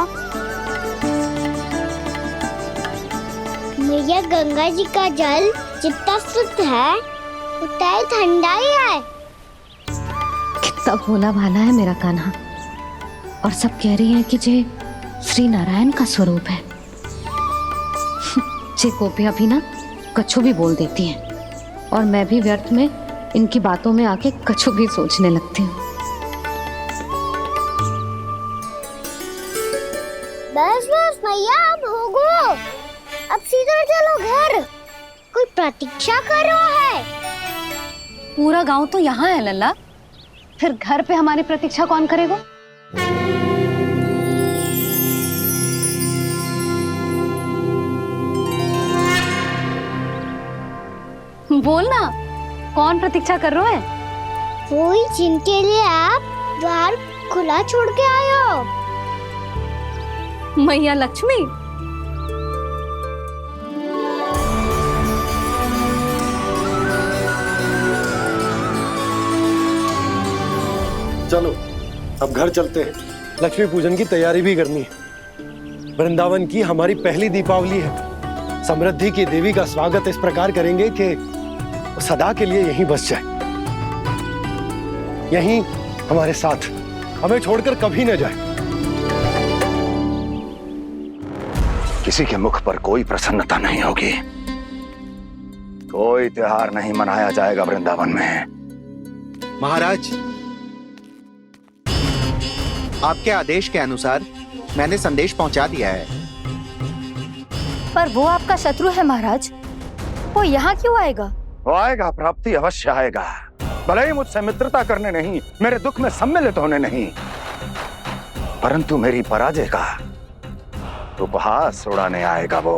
मैया गंगा जी का जल जितना शुद्ध है उतना ही ठंडा ही है। कितना भोला भाला है मेरा कान्हा, और सब कह रही हैं कि जे श्री नारायण का स्वरूप है। जे गोपियां भी ना कछु भी बोल देती हैं, और मैं भी व्यर्थ में इनकी बातों में आके कछु भी सोचने लगती हूँ। बस बस मैया, अब होगो, अब सीधा चलो घर। कोई प्रतीक्षा कर रहा है। पूरा गांव तो यहाँ है लल्ला, फिर घर पे हमारी प्रतीक्षा कौन करेगा? बोल ना, कौन प्रतीक्षा कर रहे हैं? कोई जिनके लिए आप द्वार खुला छोड़ के आए हो। मैया लक्ष्मी। चलो अब घर चलते हैं, लक्ष्मी पूजन की तैयारी भी करनी है। वृंदावन की हमारी पहली दीपावली है। समृद्धि की देवी का स्वागत इस प्रकार करेंगे कि सदा के लिए यहीं बस जाए, यहीं हमारे साथ, हमें छोड़कर कभी न जाए। किसी के मुख पर कोई प्रसन्नता नहीं होगी, कोई त्योहार नहीं मनाया जाएगा वृंदावन में। महाराज, आपके आदेश के अनुसार मैंने संदेश पहुंचा दिया है। पर वो आपका शत्रु है महाराज, वो यहाँ क्यों आएगा? वो आएगा, प्राप्ति अवश्य आएगा। भले ही मुझसे मित्रता करने नहीं, मेरे दुख में सम्मिलित होने नहीं, परंतु मेरी पराजय का उपहास उड़ाने आएगा वो।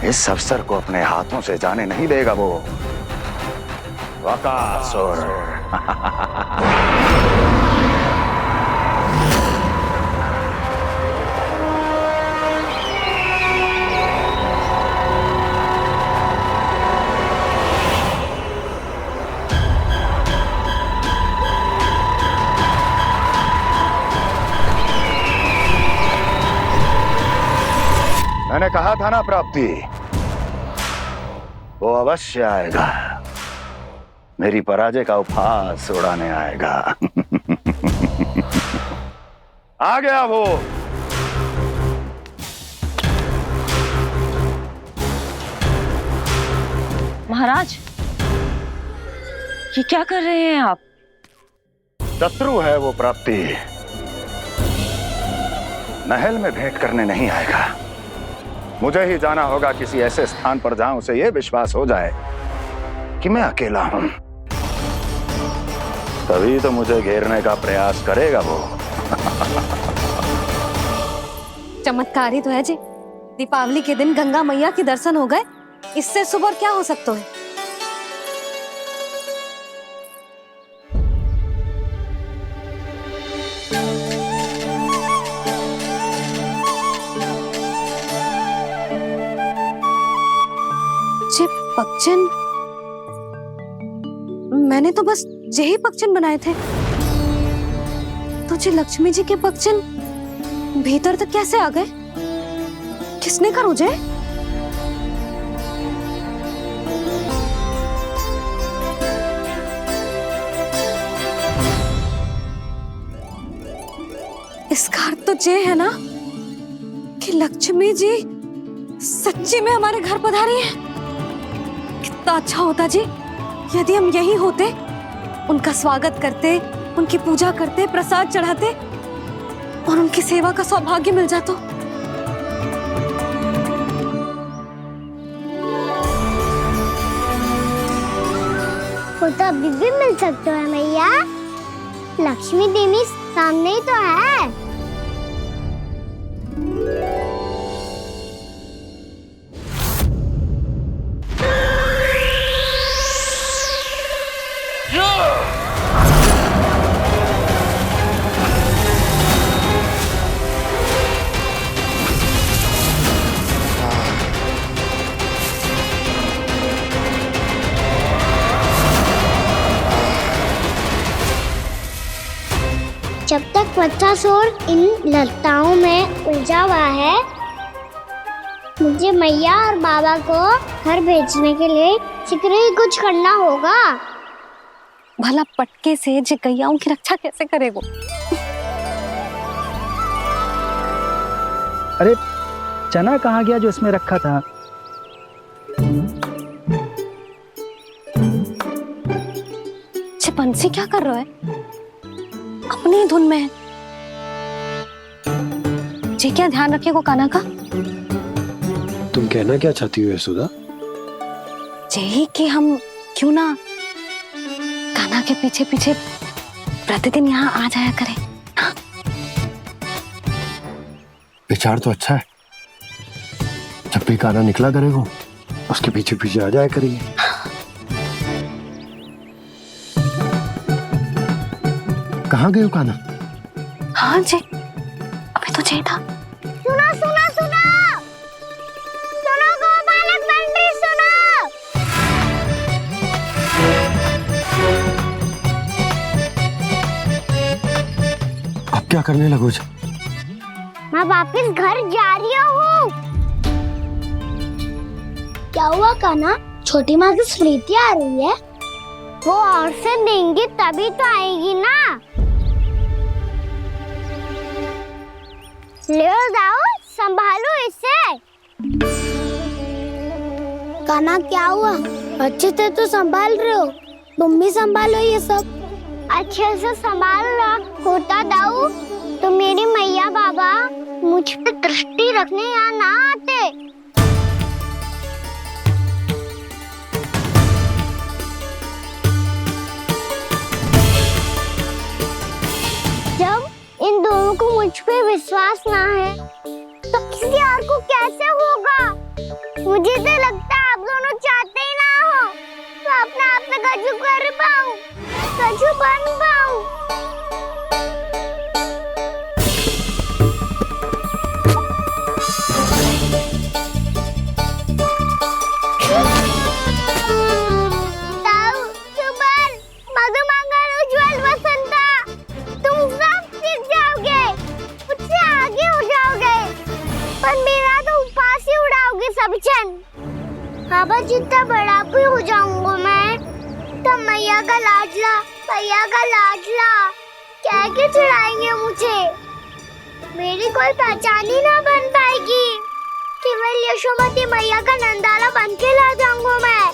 इस अवसर को अपने हाथों से जाने नहीं देगा वो। वकासुर। मैंने कहा था ना प्राप्ति, वो अवश्य आएगा, मेरी पराजय का उपहास उड़ाने आएगा। आ गया वो। महाराज, ये क्या कर रहे हैं आप? शत्रु है वो प्राप्ति, महल में भेंट करने नहीं आएगा। मुझे ही जाना होगा किसी ऐसे स्थान पर जहां उसे यह विश्वास हो जाए कि मैं अकेला हूं, तभी तो मुझे घेरने का प्रयास करेगा वो। चमत्कार ही तो है जी, दीपावली के दिन गंगा मैया के दर्शन हो गए, इससे शुभ और क्या हो सकता है। जे पक्षन, मैंने तो बस यही पक्षन बनाए थे, तो जे लक्ष्मी जी के पक्षन भीतर तक कैसे आ गए? किसने करो जे? इसका अर्थ तो ये है ना कि लक्ष्मी जी सच्ची में हमारे घर पधारी है। कितना अच्छा होता जी यदि हम यही होते, उनका स्वागत करते, उनकी पूजा करते, प्रसाद चढ़ाते और उनकी सेवा का सौभाग्य मिल जाता। वो तो अभी भी मिल सकते हैं मैया, लक्ष्मी देवी सामने ही तो है। जब तक वत्सासुर इन लताओं में उलझा हुआ है, मुझे मैया और बाबा को घर भेजने के लिए शीघ्र ही कुछ करना होगा। भला पटके से जिकैयाओं की रक्षा कैसे करेगा? अरे चना कहाँ गया जो इसमें रखा था? बंसी क्या कर रहा है? अपनी धुन में है। जी क्या ध्यान रखिएगा कान्हा का। तुम कहना क्या चाहती हो यशोदा? यही कि हम क्यों ना कान्हा के पीछे पीछे प्रतिदिन यहाँ आ जाया करें। हाँ? विचार तो अच्छा है, जब भी कान्हा निकला करेगा उसके पीछे पीछे आ जाया करेंगे। कहाँ गए हो कान्हा? हाँ जी, अभी तो चाहिए था। सुनो सुनो सुनो सुनो गोपालक बंटी सुनो। अब क्या करने लगो? मैं वापस घर जा रही हूँ। क्या हुआ कान्हा? छोटी माँ की स्मृति आ रही है। वो और से देंगी तभी तो आएगी ना। ले जाओ, संभालो इसे। कान्हा क्या हुआ? अच्छे से तो संभाल रहे हो, तुम भी संभालो ये सब। अच्छे से संभाल रहा होता दाऊ तो मेरी मैया बाबा मुझ पे दृष्टि रखने यहाँ ना आते। जब इन दोनों को मुझ पे विश्वास ना है तो किसी और को कैसे होगा? मुझे तो लगता है आप दोनों चाहते ही ना हो तो अपने आप से कछु कर पाऊं, कछु बन पाऊं। बाबा जितना बड़ा भी हो जाऊंगा मैं तो मैया का लाडला, भैया का लाडला क्या क्या चढ़ाएंगे मुझे। मेरी कोई पहचान ही ना बन पाएगी। केवल यशोमती मैया का नंदाला बन के ला जाऊंगा मैं।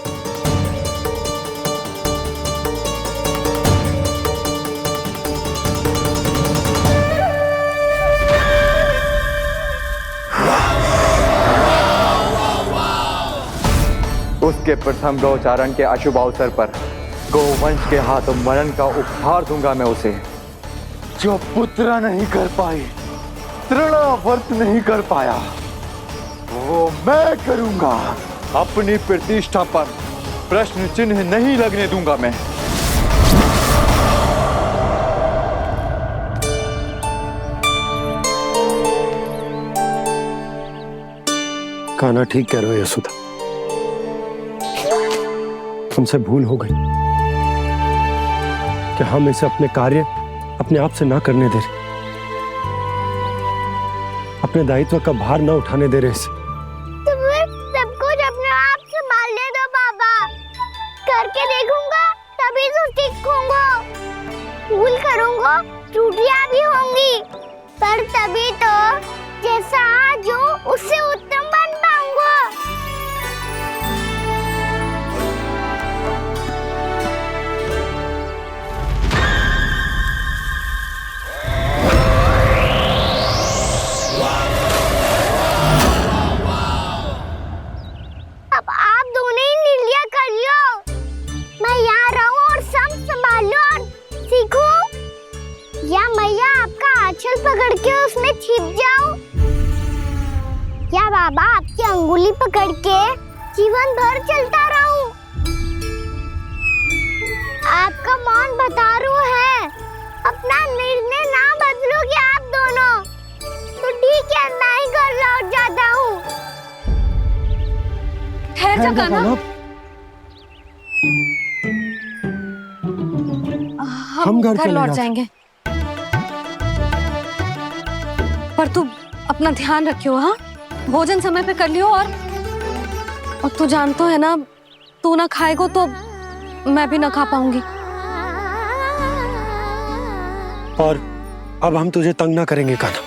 के प्रथम गौचारण के अशुभ अवसर पर गोवंश के हाथों मरण का उपहार दूंगा मैं उसे। जो पुत्र नहीं कर पाई, तृणावर्त नहीं कर पाया, वो मैं करूंगा। अपनी प्रतिष्ठा पर प्रश्न चिन्ह नहीं लगने दूंगा मैं। कान्हा ठीक कह रहे हो यशोदा, हमसे भूल हो गई कि हम इसे अपने कार्य अपने आप से ना करने दे रहे, अपने दायित्व का भार ना उठाने दे रहे इसे। तो फिर सब कुछ अपने आप संभालने दो बाबा, करके देखूंगा तभी तो सीखूंगा। भूल करूंगा, त्रुटियां भी होंगी, पर तभी तो जैसा आज हूँ उससे उत्तम बन पाऊंगा। अब आप दोनों ही निर्णय कर लो, मैं यहाँ रहूं और सब संभाल लो और सीखूं, या मैया आपका आंचल पकड़ के उसमें छिप जाऊं, या बाबा आपकी अंगुली पकड़ के जीवन भर चलता रहूं। आपका मौन बता रहा है, अपना निर्णय ना बदलोगे आप दोनों तो ठीक है, मैं ही घर लौट जाता हूँ। ठहर जा कान्हा, हम घर लौट जाएंगे, पर तू अपना ध्यान रखियो। हाँ, भोजन समय पे कर लियो। और तू जानतो है ना, तू ना खाएगो तो मैं भी ना खा पाऊंगी। और अब हम तुझे तंग ना करेंगे कान्हा,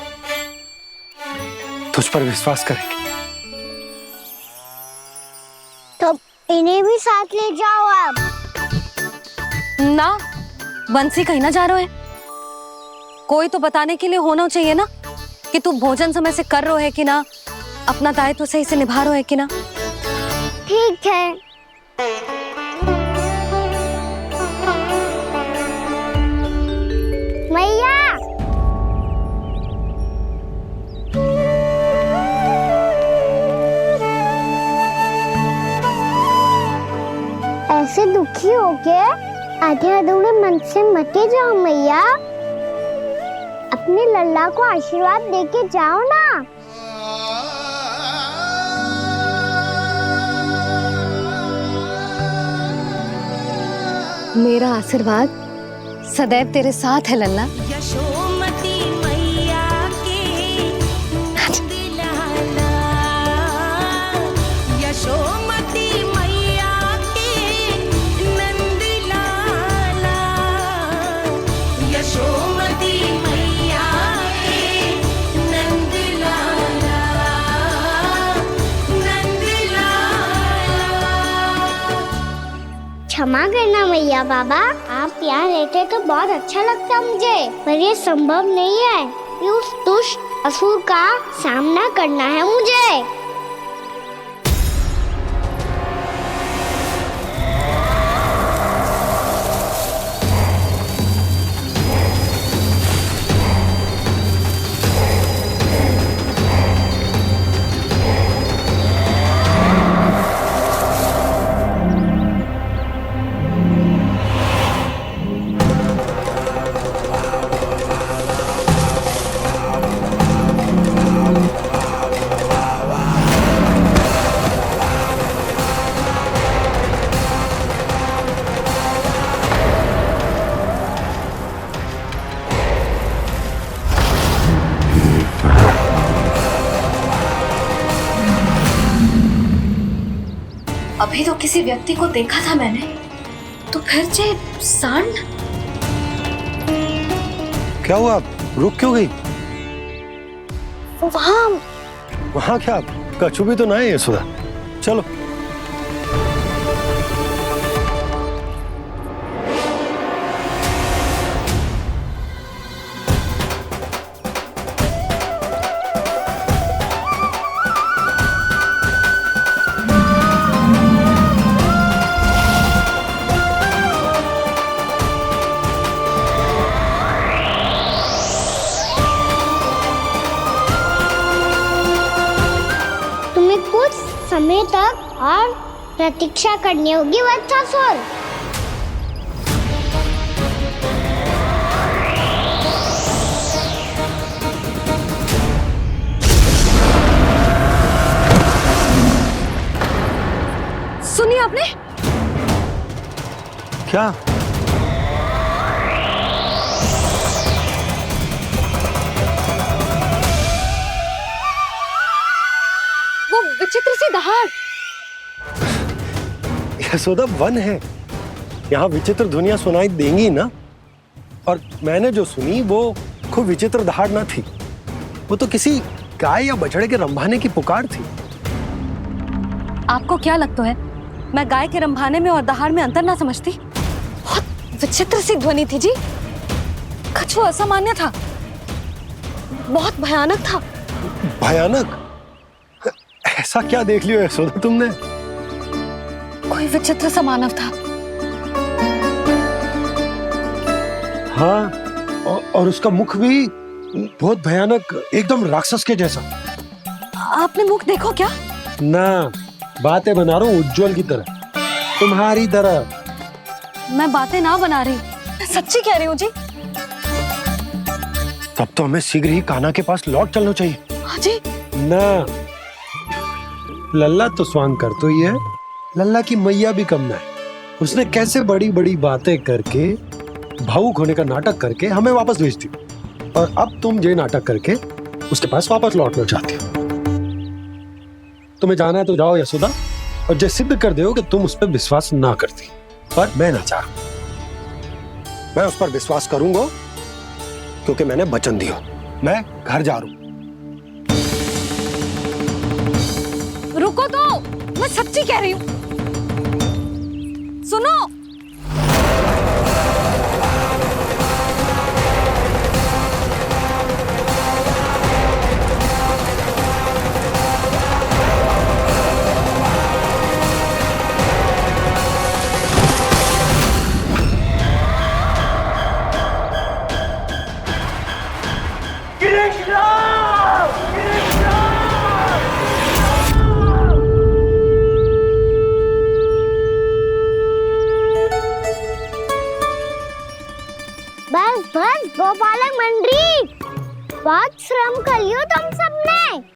तुझ पर विश्वास करेंगे। तो इन्हें भी साथ ले जाओ अब। ना, बंसी कहीं ना जा रहे है, कोई तो बताने के लिए होना चाहिए ना कि तू भोजन समय से कर रहे है कि ना, अपना दायित्व सही से निभा रहे है कि ना। ठीक है। मैया, ऐसे दुखी हो के आधे अधूरे मन से मत जाओ मैया, अपने लल्ला को आशीर्वाद देके जाओ ना। मेरा आशीर्वाद सदैव तेरे साथ है लल्ला। यशोमती मैया के नंद लाला, यशोमती मैया के नंद लाला, यशोमती मैया के नंद लाला, नंद लाला। क्षमा करना मैया बाबा, आप यहाँ रहते तो बहुत अच्छा लगता मुझे, पर ये संभव नहीं है, ये उस दुष्ट असुर का सामना करना है मुझे। अभी तो किसी व्यक्ति को देखा था मैंने, तो फिर जे सांड। क्या हुआ, रुक क्यों गई? वहाँ क्या, कछु भी तो ना है यशोदा, चलो। समय तक और प्रतीक्षा करनी होगी वत्सासुर। सुनिए आपने? क्या? वो विचित्र सी दहाड़। यशोदा, वन है, यहाँ विचित्र ध्वनियां सुनाई देंगी ना। और मैंने जो सुनी वो खूब विचित्र दहाड़ ना थी, वो तो किसी गाय या बछड़े के रंभाने की पुकार थी। आपको क्या लगता है मैं गाय के रंभाने में और दहाड़ में अंतर ना समझती? बहुत विचित्र सी ध्वनि थी जी। कुछ वो असामान्य था, बहुत भयानक था। भयानक? ऐसा क्या देख लियो यशोदा तुमने? कोई विचित्र सा मानव था। हाँ, और उसका मुख भी बहुत भयानक, एकदम राक्षस के जैसा। आपने मुख देखो क्या? ना, बातें बना रहा हूँ उज्जवल की तरह, तुम्हारी तरह। मैं बातें ना बना रही, मैं सच्ची कह रही हूँ जी। तब तो हमें शीघ्र ही कान्हा के पास लौट चलना चाहिए। हाँ जी। ना, लल्ला तो स्वांग कर तो ही है, लल्ला की मैया भी कम ना है। उसने कैसे बड़ी बड़ी बातें करके, भावुक होने का नाटक करके हमें वापस भेज दी, और अब तुम ये नाटक करके उसके पास वापस लौटना चाहती हो। तुम्हें जाना है तो जाओ यशोदा, और जो सिद्ध कर दो कि तुम उस पर विश्वास ना करती। पर मैं ना चाह, मैं उस पर विश्वास करूंगा क्योंकि मैंने वचन दिया। मैं घर जा रहा हूं। रुको तो, मैं सच्ची कह रही हूँ। सुनो। बस बस गोपालक मंडली, बहुत श्रम कर लियो तुम सबने।